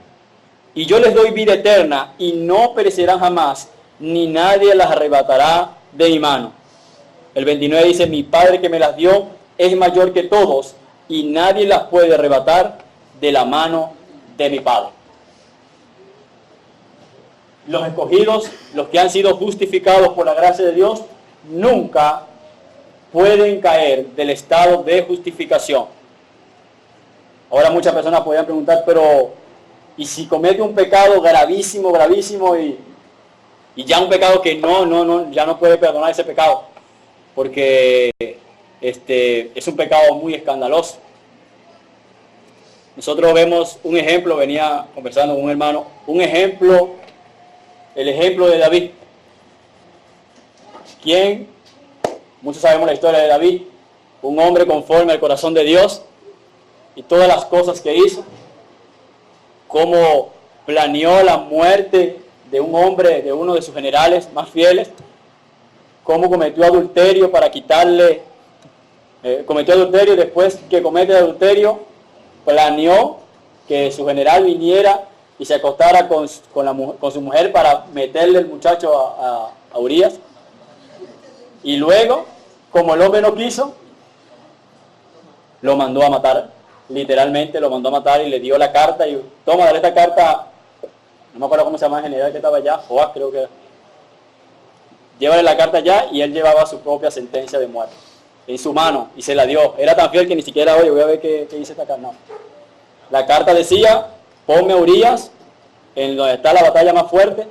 Y yo les doy vida eterna y no perecerán jamás, ni nadie las arrebatará de mi mano. El 29 dice, mi Padre que me las dio es mayor que todos y nadie las puede arrebatar de la mano de mi Padre. Los escogidos, los que han sido justificados por la gracia de Dios, nunca pueden caer del estado de justificación. Ahora muchas personas podrían preguntar, pero ¿y si comete un pecado gravísimo y ya un pecado que ya no puede perdonar ese pecado? Porque es un pecado muy escandaloso. Nosotros vemos un ejemplo, venía conversando con un hermano, el ejemplo de David. Muchos sabemos la historia de David, un hombre conforme al corazón de Dios y todas las cosas que hizo, cómo planeó la muerte de un hombre, de uno de sus generales más fieles, cómo cometió adulterio para quitarle, cometió adulterio, después que comete el adulterio, planeó que su general viniera y se acostara con su mujer para meterle el muchacho a Urías. Y luego, como el hombre no quiso, lo mandó a matar. Literalmente lo mandó a matar y le dio la carta y toma, dale esta carta, no me acuerdo cómo se llama el general que estaba allá, Joás creo que era. Llévale la carta allá y él llevaba su propia sentencia de muerte en su mano y se la dio. Era tan fiel que ni siquiera, oye, voy a ver qué dice esta carta. No. La carta decía, ponme a Urías en donde está la batalla más fuerte,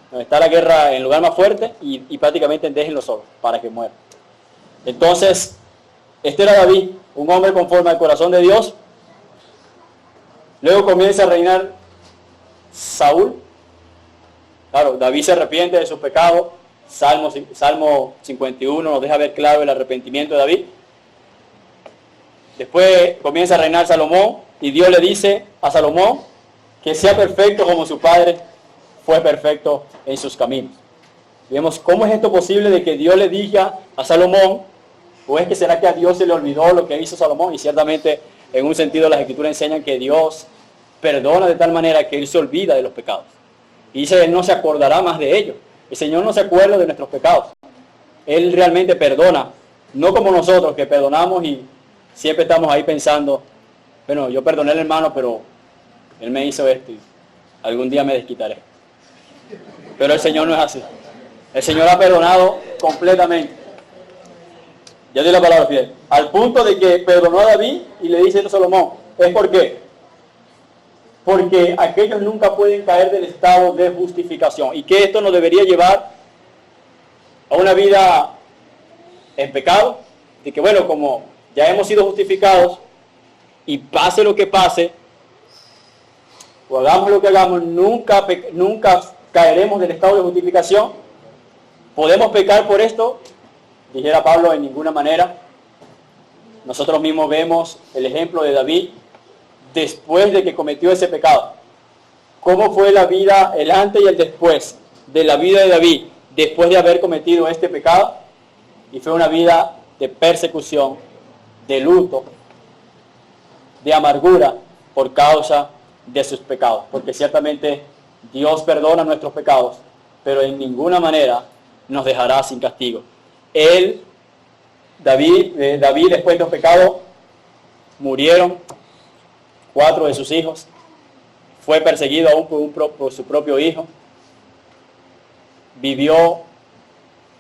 donde está la guerra en el lugar más fuerte y prácticamente déjenlo solo para que muera. Entonces, este era David, un hombre conforme al corazón de Dios. Luego comienza a reinar Saúl. Claro, David se arrepiente de sus pecados. Salmo 51 nos deja ver claro el arrepentimiento de David. Después comienza a reinar Salomón y Dios le dice a Salomón que sea perfecto como su padre fue perfecto en sus caminos. Vemos cómo es esto posible de que Dios le diga a Salomón, o es que será que a Dios se le olvidó lo que hizo Salomón, y ciertamente en un sentido las escrituras enseñan que Dios perdona de tal manera que Él se olvida de los pecados. Y dice, Él no se acordará más de ellos. El Señor no se acuerda de nuestros pecados. Él realmente perdona, no como nosotros que perdonamos y siempre estamos ahí pensando, bueno, yo perdoné al hermano, pero él me hizo esto y algún día me desquitaré. Pero el Señor no es así. El Señor ha perdonado completamente. Ya di la palabra fiel. Al punto de que perdonó a David y le dice a Salomón, ¿es por qué? Porque aquellos nunca pueden caer del estado de justificación y que esto nos debería llevar a una vida en pecado, de que bueno, como ya hemos sido justificados y pase lo que pase, o hagamos lo que hagamos, nunca caeremos del estado de justificación. ¿Podemos pecar por esto? Dijera Pablo, en ninguna manera. Nosotros mismos vemos el ejemplo de David después de que cometió ese pecado. ¿Cómo fue la vida, el antes y el después de la vida de David después de haber cometido este pecado? Y fue una vida de persecución, de luto, de amargura por causa de sus pecados. Porque ciertamente Dios perdona nuestros pecados, pero en ninguna manera nos dejará sin castigo. David después de los pecados, murieron 4 de sus hijos, fue perseguido aún por su propio hijo, vivió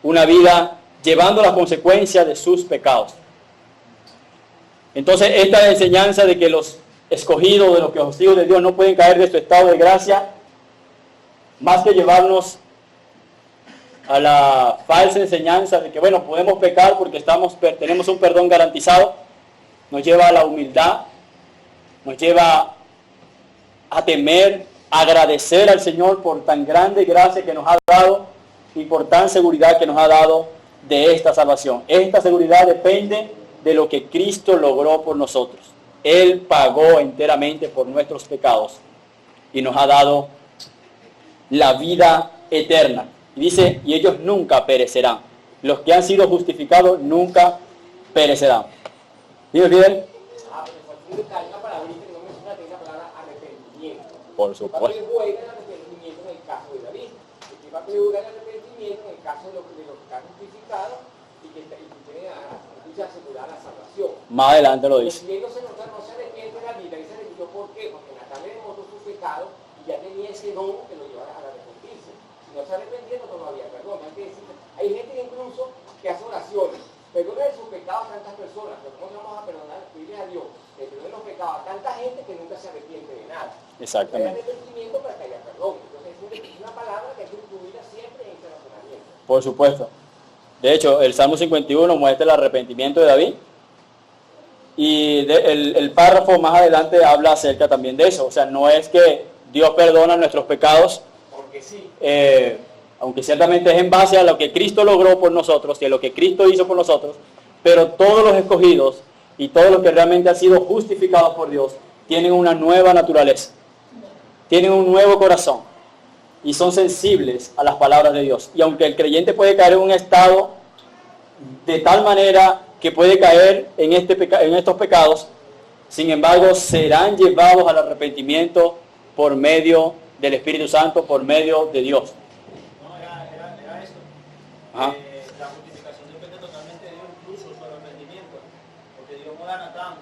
una vida llevando las consecuencias de sus pecados. Entonces, esta enseñanza de que los escogidos, de los que los hijos de Dios no pueden caer de su estado de gracia, más que llevarnos a la falsa enseñanza de que, bueno, podemos pecar porque tenemos un perdón garantizado, nos lleva a la humildad, nos lleva a temer, a agradecer al Señor por tan grande gracia que nos ha dado y por tan seguridad que nos ha dado de esta salvación. Esta seguridad depende de lo que Cristo logró por nosotros. Él pagó enteramente por nuestros pecados y nos ha dado la vida eterna. Y dice, y ellos nunca perecerán. Los que han sido justificados nunca perecerán. ¿Dime bien? Una palabra que no menciona la palabra arrepentimiento. Por supuesto. ¿Para qué juega el arrepentimiento en el caso de David? ¿Y para qué juega el arrepentimiento en el caso de los que están justificados y que tienen asegurada la salvación? Más adelante lo dice. Y no se arrepiente de la vida, y se arrepintió ¿por qué? Porque en la carne demostró sus pecados y ya tenía ese don que lo llevara a arrepentirse. Si no se arrepentía, no había perdón. Hay gente que incluso que hace oraciones. Perdona de sus pecados a tantas personas, pero ¿cómo vamos a perdonar? Pedirle a Dios que perdone los pecados a tanta gente que nunca se arrepiente de nada. Exactamente. Hay arrepentimiento para que haya perdón. Entonces es una palabra que hay que incluirla siempre en este razonamiento. Por supuesto. De hecho, el Salmo 51 muestra el arrepentimiento de David. Y el párrafo más adelante habla acerca también de eso. O sea, no es que Dios perdona nuestros pecados, porque sí. Aunque ciertamente es en base a lo que Cristo logró por nosotros y a lo que Cristo hizo por nosotros, pero todos los escogidos y todos los que realmente han sido justificados por Dios tienen una nueva naturaleza, tienen un nuevo corazón y son sensibles a las palabras de Dios. Y aunque el creyente puede caer en un estado de tal manera que puede caer en estos pecados, sin embargo serán llevados al arrepentimiento por medio del Espíritu Santo, por medio de Dios. Era esto. Ajá. La justificación depende totalmente de Dios, incluso su arrepentimiento. Porque Dios no da a Natán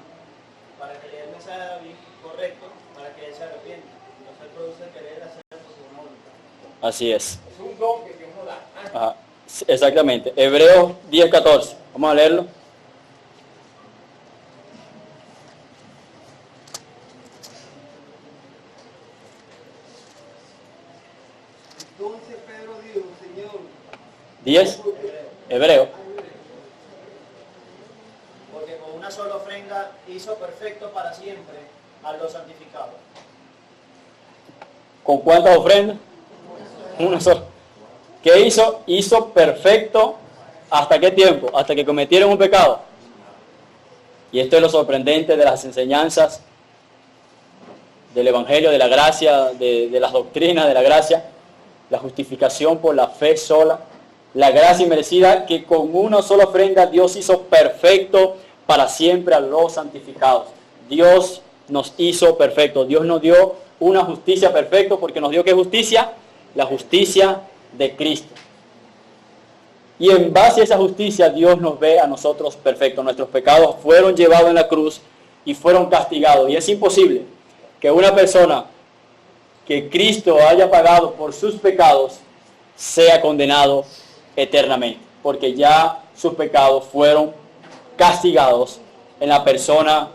para que le dé el mensaje a David correcto, para que él se arrepienta. Entonces él produce el querer hacer por su voluntad. Así es. Es un don que Dios nos da. Ajá. Exactamente. Hebreos 10:14. Vamos a leerlo. Entonces Pedro dijo, Señor, 10. Hebreo. Porque con una sola ofrenda hizo perfecto para siempre a los santificados. ¿Con cuántas ofrendas? Una sola. ¿Qué hizo? Hizo perfecto. ¿Hasta qué tiempo? Hasta que cometieron un pecado. Y esto es lo sorprendente de las enseñanzas del Evangelio, de la gracia, de las doctrinas de la gracia, la justificación por la fe sola, la gracia inmerecida, que con una sola ofrenda Dios hizo perfecto para siempre a los santificados. Dios nos hizo perfecto. Dios nos dio una justicia perfecta, porque nos dio ¿qué justicia? La justicia de Cristo. Y en base a esa justicia Dios nos ve a nosotros perfectos. Nuestros pecados fueron llevados en la cruz y fueron castigados. Y es imposible que una persona que Cristo haya pagado por sus pecados sea condenado eternamente, porque ya sus pecados fueron castigados en la persona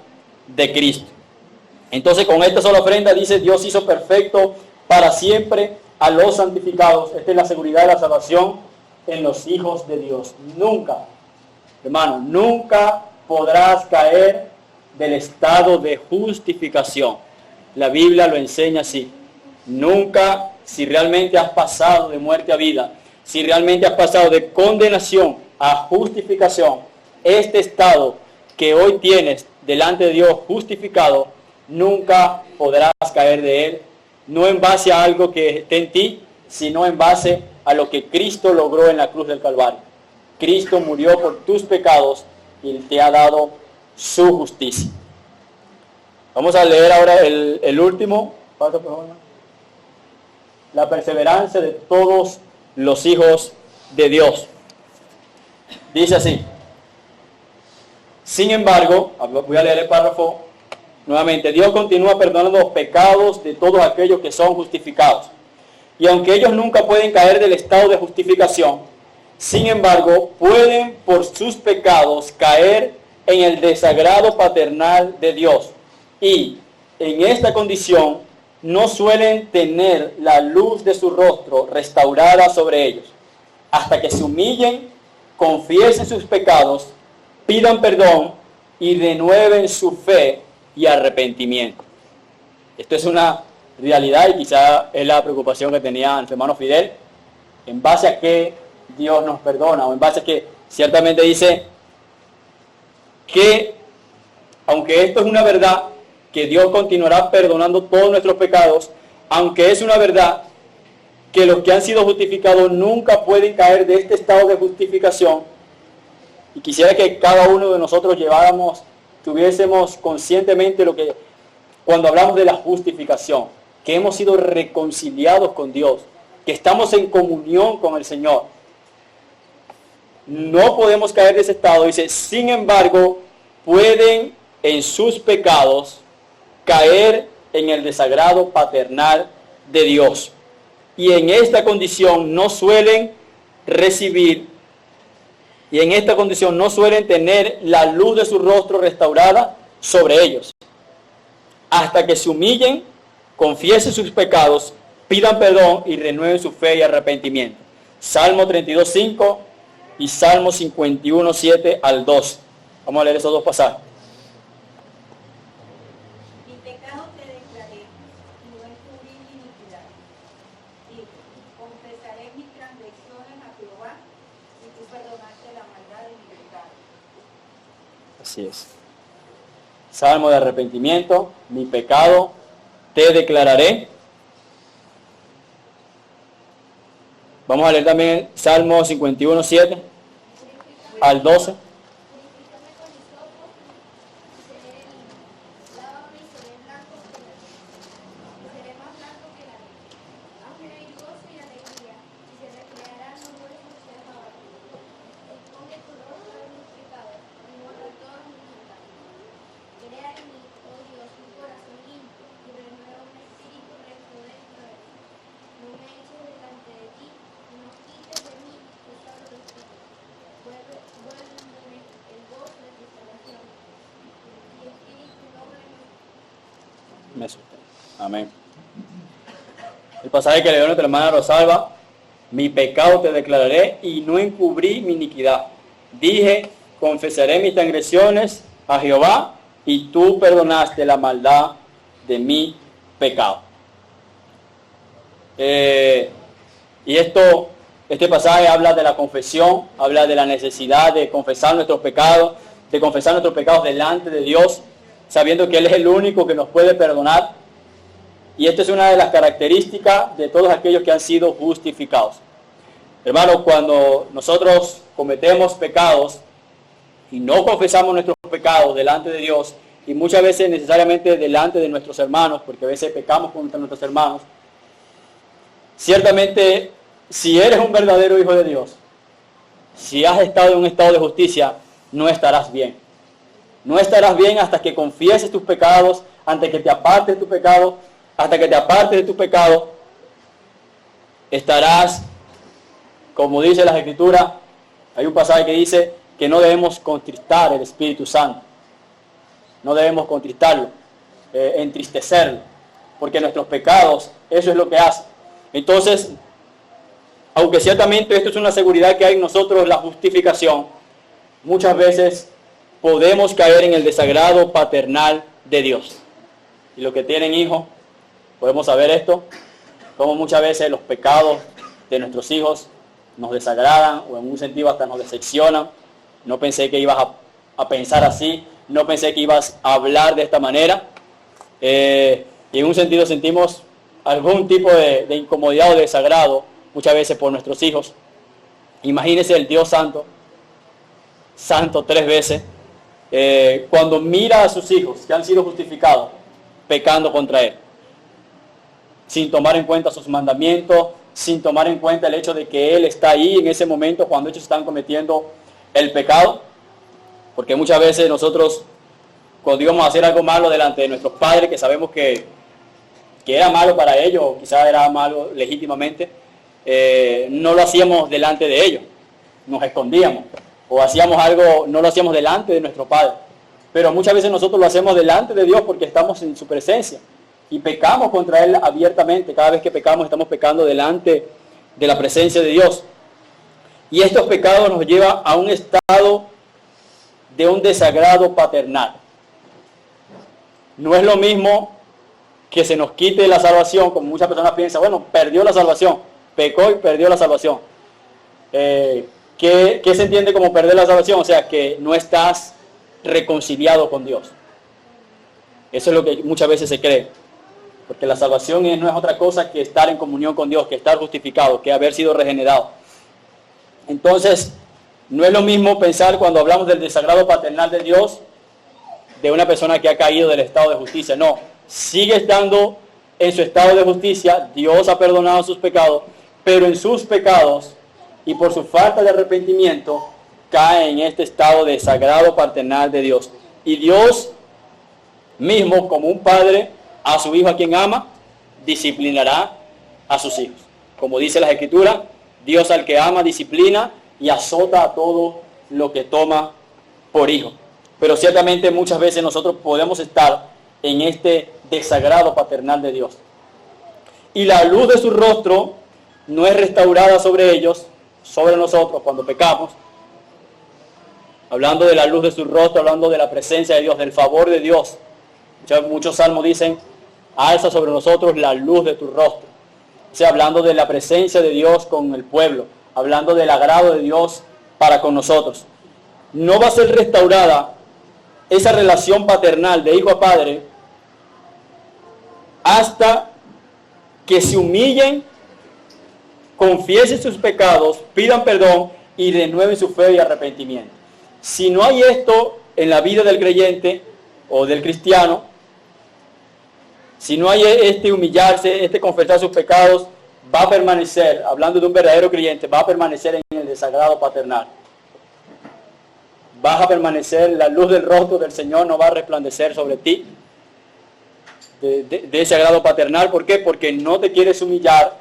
de Cristo. Entonces, con esta sola ofrenda, dice, Dios hizo perfecto para siempre a los santificados. Esta es la seguridad de la salvación en los hijos de Dios. Nunca, hermano, nunca podrás caer del estado de justificación. La Biblia lo enseña así. Nunca, si realmente has pasado de muerte a vida, si realmente has pasado de condenación a justificación, este estado que hoy tienes delante de Dios justificado, nunca podrás caer de él, no en base a algo que esté en ti, sino en base a lo que Cristo logró en la cruz del Calvario. Cristo murió por tus pecados y te ha dado su justicia. Vamos a leer ahora el último. La perseverancia de todos los hijos de Dios. Dice así. Sin embargo, voy a leer el párrafo nuevamente. Dios continúa perdonando los pecados de todos aquellos que son justificados. Y aunque ellos nunca pueden caer del estado de justificación, sin embargo, pueden por sus pecados caer en el desagrado paternal de Dios. Y en esta condición no suelen tener la luz de su rostro restaurada sobre ellos, hasta que se humillen, confiesen sus pecados, pidan perdón y renueven su fe y arrepentimiento. Esto es una realidad y quizá es la preocupación que tenía nuestro hermano Fidel, en base a que Dios nos perdona, o en base a que ciertamente dice que, aunque esto es una verdad, que Dios continuará perdonando todos nuestros pecados, aunque es una verdad que los que han sido justificados nunca pueden caer de este estado de justificación. Y quisiera que cada uno de nosotros tuviésemos conscientemente lo que, cuando hablamos de la justificación, que hemos sido reconciliados con Dios, que estamos en comunión con el Señor. No podemos caer de ese estado. Dice, sin embargo, pueden en sus pecados caer en el desagrado paternal de Dios. Y en esta condición no suelen tener la luz de su rostro restaurada sobre ellos, hasta que se humillen, confiesen sus pecados, pidan perdón y renueven su fe y arrepentimiento. Salmo 32:5 y Salmo 51:7 al 2. Vamos a leer esos dos pasajes. Mi pecado te declaré y no encubrí mi iniquidad. Digo, confesaré mis transgresiones a Jehová y tú perdonaste la maldad de mi pecado. Así es. Salmo de arrepentimiento, mi pecado te declararé. Vamos a leer también Salmo 51:7 al 12. Purifícame con hisopo y seré limpio. Lávame y seré blanco que la nieve. Y seré más blanco que la nieve. Aunque hay gozo y alegría, y se recrearán los huesos que has abatido. Esconde tu rostro de mis pecados, y borra todos mis pecados. Crea en mí, oh Dios, un corazón limpio, y renueva un espíritu recto dentro de mí. No me eches delante de ti, y no quites de mí tu santo espíritu. Vuélveme el gozo de tu salvación, y espíritu noble Me sostenga. Amén. El pasaje que leyó nuestra hermana Rosalba, mi pecado te declararé y no encubrí mi iniquidad. Dije, confesaré mis transgresiones a Jehová y tú perdonaste la maldad de mi pecado. Y este pasaje habla de la confesión, habla de la necesidad de confesar nuestros pecados, delante de Dios, sabiendo que Él es el único que nos puede perdonar. Y esta es una de las características de todos aquellos que han sido justificados. Hermanos, cuando nosotros cometemos pecados y no confesamos nuestros pecados delante de Dios, y muchas veces necesariamente delante de nuestros hermanos, porque a veces pecamos contra nuestros hermanos, ciertamente, si eres un verdadero hijo de Dios, si has estado en un estado de justicia, no estarás bien. No estarás bien hasta que confieses tus pecados, hasta que te apartes de tu pecado, estarás, como dice las Escrituras, hay un pasaje que dice que no debemos contristar el Espíritu Santo. No debemos contristarlo, entristecerlo, porque nuestros pecados, eso es lo que hace. Entonces, aunque ciertamente esto es una seguridad que hay en nosotros, la justificación, muchas veces podemos caer en el desagrado paternal de Dios. Y los que tienen hijos, podemos saber esto, como muchas veces los pecados de nuestros hijos nos desagradan o en un sentido hasta nos decepcionan. No pensé que ibas a pensar así, no pensé que ibas a hablar de esta manera. Y en un sentido sentimos algún tipo de incomodidad o de desagrado muchas veces por nuestros hijos. Imagínense el Dios santo 3 veces, cuando mira a sus hijos que han sido justificados, pecando contra Él, sin tomar en cuenta sus mandamientos, sin tomar en cuenta el hecho de que Él está ahí en ese momento cuando ellos están cometiendo el pecado. Porque muchas veces nosotros, cuando íbamos a hacer algo malo delante de nuestros padres, que sabemos que era malo para ellos, o quizás era malo legítimamente, no lo hacíamos delante de ellos, nos escondíamos, o hacíamos algo, no lo hacíamos delante de nuestro Padre. Pero muchas veces nosotros lo hacemos delante de Dios porque estamos en su presencia. y pecamos contra Él abiertamente. Cada vez que pecamos, estamos pecando delante de la presencia de Dios. Y estos pecados nos llevan a un estado de un desagrado paternal. No es lo mismo que se nos quite la salvación, como muchas personas piensan, bueno, perdió la salvación, pecó y perdió la salvación. ¿Qué se entiende como perder la salvación? O sea, que no estás reconciliado con Dios. Eso es lo que muchas veces se cree. Porque la salvación no es otra cosa que estar en comunión con Dios, que estar justificado, que haber sido regenerado. Entonces, no es lo mismo pensar cuando hablamos del desagrado paternal de Dios, de una persona que ha caído del estado de justicia. No, sigue estando en su estado de justicia, Dios ha perdonado sus pecados, pero en sus pecados y por su falta de arrepentimiento, cae en este estado de desagrado paternal de Dios. Y Dios mismo, como un padre a su hijo a quien ama, disciplinará a sus hijos. Como dice la Escritura, Dios al que ama disciplina y azota a todo lo que toma por hijo. Pero ciertamente muchas veces nosotros podemos estar en este desagrado paternal de Dios. Y la luz de su rostro no es restaurada sobre ellos, sobre nosotros cuando pecamos. Hablando de la luz de su rostro, hablando de la presencia de Dios, del favor de Dios. Muchos salmos dicen, alza sobre nosotros la luz de tu rostro. O sea, hablando de la presencia de Dios con el pueblo, hablando del agrado de Dios para con nosotros. No va a ser restaurada esa relación paternal de hijo a padre hasta que se humillen, confiesen sus pecados, pidan perdón y renueven su fe y arrepentimiento. Si no hay esto en la vida del creyente o del cristiano, si no hay este humillarse, este confesar sus pecados, va a permanecer, hablando de un verdadero creyente, va a permanecer en el desagrado paternal. Vas a permanecer, la luz del rostro del Señor no va a resplandecer sobre ti de ese agrado paternal. ¿Por qué? Porque no te quieres humillar,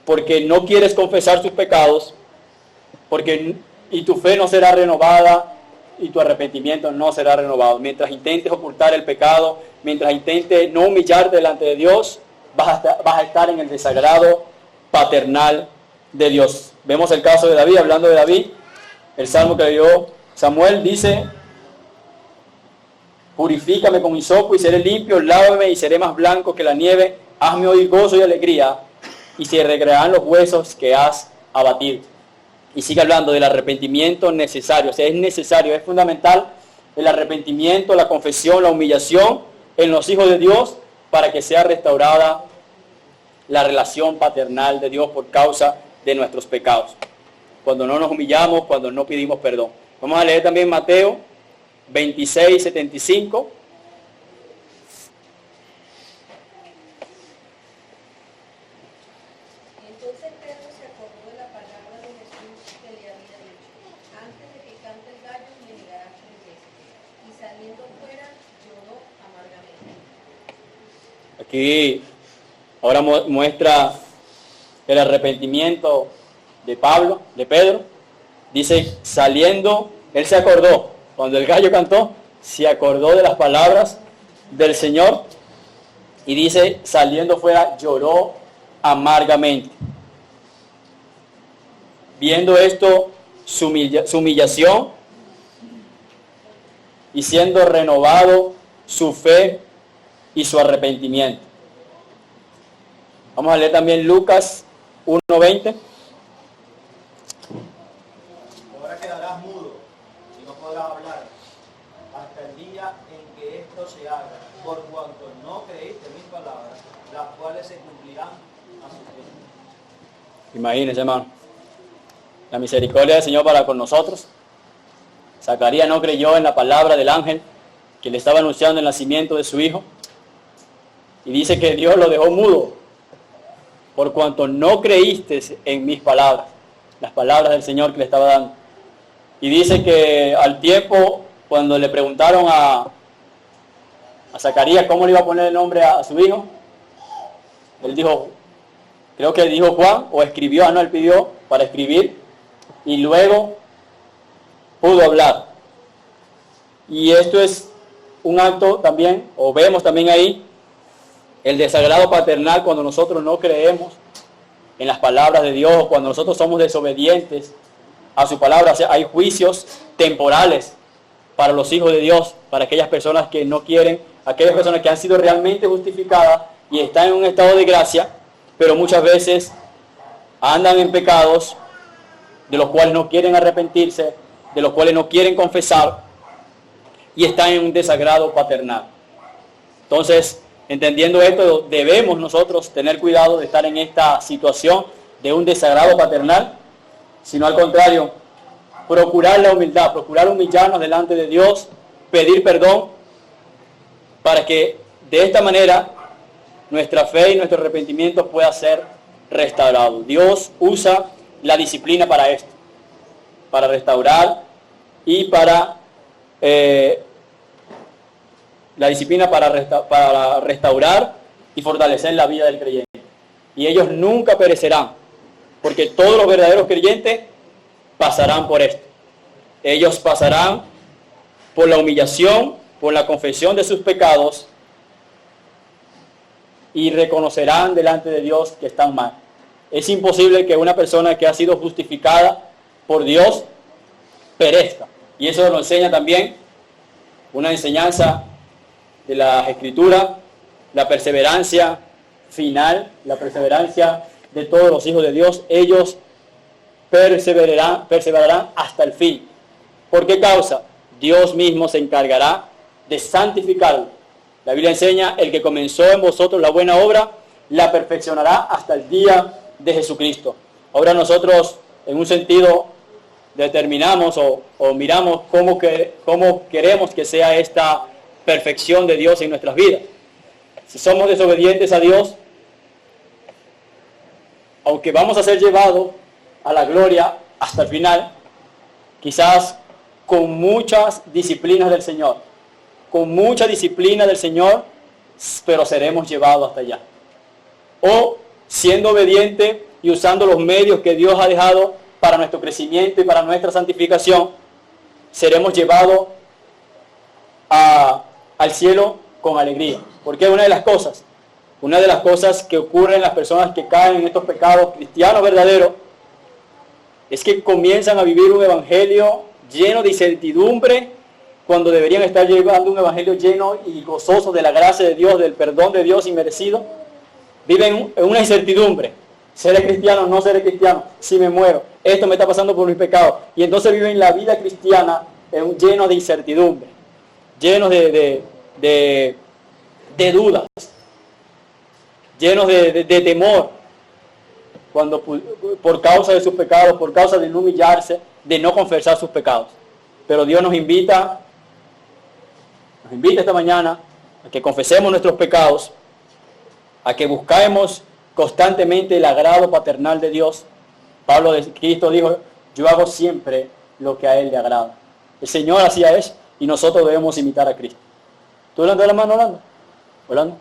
porque no quieres confesar tus pecados, y tu fe no será renovada y tu arrepentimiento no será renovado. Mientras intentes ocultar el pecado, mientras intentes no humillarte delante de Dios, vas a estar en el desagrado paternal de Dios. Vemos el caso de David, hablando de David, el salmo que leyó Samuel dice, purifícame con hisopo y seré limpio, lávame y seré más blanco que la nieve, hazme oír gozo y alegría, y se recrearán los huesos que has abatido. Y sigue hablando del arrepentimiento necesario. O sea, es necesario, es fundamental el arrepentimiento, la confesión, la humillación en los hijos de Dios para que sea restaurada la relación paternal de Dios por causa de nuestros pecados. Cuando no nos humillamos, cuando no pedimos perdón. Vamos a leer también Mateo 26, 75. Entonces Pedro se acordó de la palabra de Jesús que le había dicho, antes de que cante el gallo me negarás 3 veces. Y saliendo fuera lloró amargamente. Aquí ahora muestra el arrepentimiento de Pedro. Dice, saliendo, él se acordó, cuando el gallo cantó, se acordó de las palabras del Señor. Y dice, saliendo fuera, lloró amargamente. Viendo esto, su humillación y siendo renovado su fe y su arrepentimiento. Vamos a leer también Lucas 1:20. Ahora quedarás mudo y no podrás hablar hasta el día en que esto se haga, por cuanto no creíste mis palabras, las cuales se cumplirán a su tiempo. Imagínense, hermano, la misericordia del Señor para con nosotros. Zacarías no creyó en la palabra del ángel que le estaba anunciando el nacimiento de su hijo. Y dice que Dios lo dejó mudo, por cuanto no creíste en mis palabras, las palabras del Señor que le estaba dando. Y dice que al tiempo, cuando le preguntaron a Zacarías cómo le iba a poner el nombre a su hijo, él dijo, creo que dijo Juan, o escribió, él pidió para escribir, y luego pudo hablar. Y esto es un acto también, o vemos también ahí, El desagrado paternal cuando nosotros no creemos en las palabras de Dios, cuando nosotros somos desobedientes a su palabra. O sea, hay juicios temporales para los hijos de Dios, para aquellas personas que no quieren, aquellas personas que han sido realmente justificadas y están en un estado de gracia, pero muchas veces andan en pecados de los cuales no quieren arrepentirse, de los cuales no quieren confesar y están en un desagrado paternal. Entonces, entendiendo esto, debemos nosotros tener cuidado de estar en esta situación de un desagrado paternal, sino al contrario, procurar la humildad, procurar humillarnos delante de Dios, pedir perdón, para que de esta manera nuestra fe y nuestro arrepentimiento pueda ser restaurado. Dios usa la disciplina para esto, para restaurar y para la disciplina para restaurar y fortalecer la vida del creyente. Y ellos nunca perecerán, porque todos los verdaderos creyentes pasarán por esto. Ellos pasarán por la humillación, por la confesión de sus pecados y reconocerán delante de Dios que están mal. Es imposible que una persona que ha sido justificada por Dios perezca. Y eso lo enseña también una enseñanza de la Escritura, la perseverancia final, la perseverancia de todos los hijos de Dios. Ellos perseverarán hasta el fin. ¿Por qué causa? Dios mismo se encargará de santificarlo. La Biblia enseña: el que comenzó en vosotros la buena obra, la perfeccionará hasta el día de Jesucristo. Ahora nosotros, en un sentido, determinamos o miramos cómo queremos que sea esta perfección de Dios en nuestras vidas. Si somos desobedientes a Dios, aunque vamos a ser llevados a la gloria hasta el final, quizás con muchas disciplinas del Señor, pero seremos llevados hasta allá. O siendo obediente y usando los medios que Dios ha dejado para nuestro crecimiento y para nuestra santificación, seremos llevados al cielo con alegría. Porque una de las cosas que ocurren en las personas que caen en estos pecados cristianos verdaderos es que comienzan a vivir un evangelio lleno de incertidumbre, cuando deberían estar llevando un evangelio lleno y gozoso de la gracia de Dios, del perdón de Dios inmerecido. Viven en una incertidumbre: ¿seré cristiano o no seré cristiano? Si me muero, esto me está pasando por mis pecados. Y entonces viven la vida cristiana lleno de incertidumbre, llenos de dudas, llenos de temor, cuando por causa de sus pecados, por causa de no humillarse, de no confesar sus pecados. Pero Dios nos invita esta mañana a que confesemos nuestros pecados, a que busquemos constantemente el agrado paternal de Dios. Pablo de Cristo dijo: yo hago siempre lo que a Él le agrada. El Señor hacía eso y nosotros debemos imitar a Cristo. ¿Tú levantas la mano, Orlando? ¿Orlando?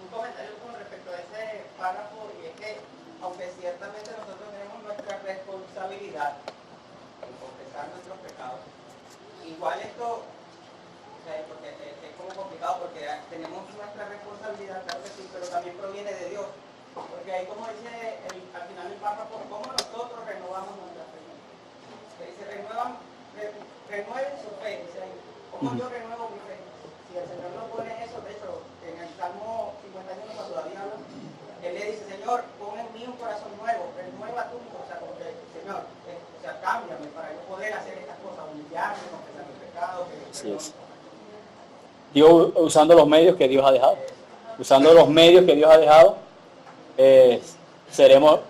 Un comentario con respecto a ese párrafo, y es que aunque ciertamente nosotros tenemos nuestra responsabilidad en confesar nuestros pecados, igual esto, porque es como complicado, porque tenemos nuestra responsabilidad, claro que sí, pero también proviene de Dios. Porque ahí, como dice al final del párrafo, ¿cómo nosotros renovamos nuestra fe? Dice: renueven su fe. Dice ahí: ¿cómo yo renuevo mi fe? Si el Señor no pone eso, de hecho, en el Salmo 51, cuando David habla, él le dice: Señor, pon en mí un corazón nuevo, renueva tú, o sea, como que, Señor, cámbiame para yo poder hacer estas cosas, humillarme, confesar mis pecados. Así es. Dios, usando los medios que Dios ha dejado.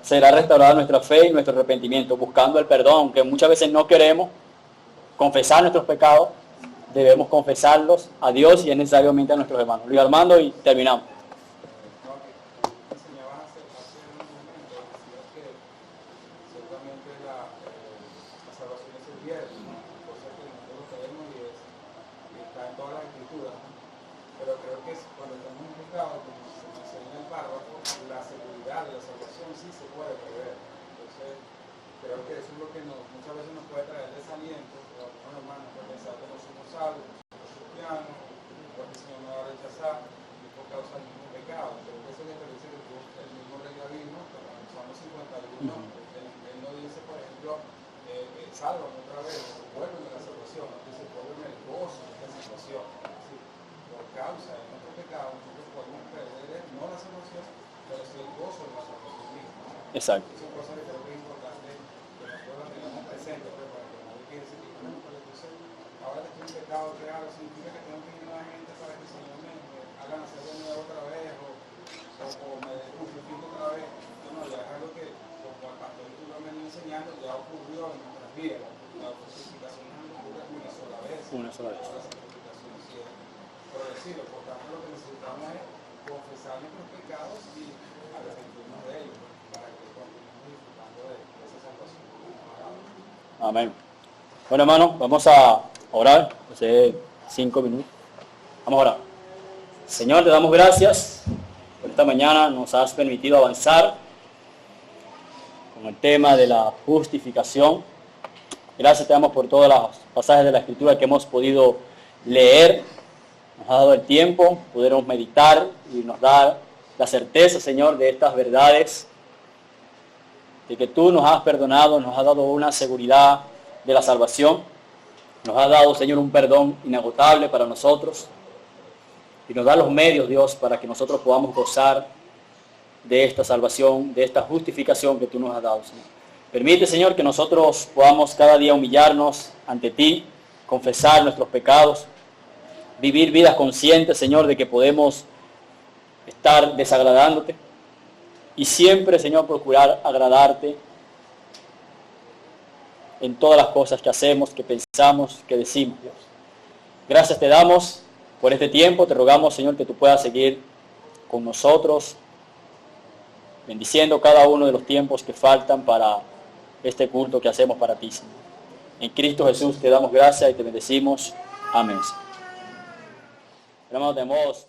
Será restaurada nuestra fe y nuestro arrepentimiento, buscando el perdón. Aunque muchas veces no queremos confesar nuestros pecados, debemos confesarlos a Dios y es necesariamente a nuestros hermanos. Luis Armando, y terminamos. Pero creo que cuando estamos en pecado, como se menciona en el párrafo, la seguridad de la salvación sí se puede prever. Entonces, creo que eso es lo que muchas veces nos puede traer desaliento, o algunos hermanos pueden pensar que no somos salvos, que somos cristianos, o que el Señor nos va a rechazar, y Exacto. Son cosas que creo que es importante que nosotros las tengamos presentes, pues, para que nadie piense que, bueno, pues entonces, ahora que estoy en pecado, ¿qué hago? ¿Significa que tengo que ir nuevamente para que el Señor me haga nacer de nuevo otra vez? O me crucifico otra vez? No, ya es algo que, como el pastor tú lo has venido enseñando, ya ocurrió en nuestras vidas. La crucificación no ocurre una sola vez. Una sola vez. La santificación sí es progresiva. Por tanto, lo que necesitamos es confesar nuestros pecados y arrepentirnos de ellos, para que continuemos disfrutando de esa salvación. Amén. Bueno, hermano, vamos a orar. Hace 5 minutos. Vamos a orar. Señor, te damos gracias por esta mañana. Nos has permitido avanzar con el tema de la justificación. Gracias te damos por todos los pasajes de la Escritura que hemos podido leer. Nos ha dado el tiempo, pudimos meditar y nos da la certeza, Señor, de estas verdades, de que tú nos has perdonado, nos has dado una seguridad de la salvación, nos has dado, Señor, un perdón inagotable para nosotros y nos da los medios, Dios, para que nosotros podamos gozar de esta salvación, de esta justificación que tú nos has dado, Señor. Permite, Señor, que nosotros podamos cada día humillarnos ante ti, confesar nuestros pecados, vivir vidas conscientes, Señor, de que podemos estar desagradándote y siempre, Señor, procurar agradarte en todas las cosas que hacemos, que pensamos, que decimos, Dios. Gracias te damos por este tiempo, te rogamos, Señor, que tú puedas seguir con nosotros, bendiciendo cada uno de los tiempos que faltan para este culto que hacemos para ti, Señor. En Cristo Jesús te damos gracias y te bendecimos. Amén. Hermanos, tenemos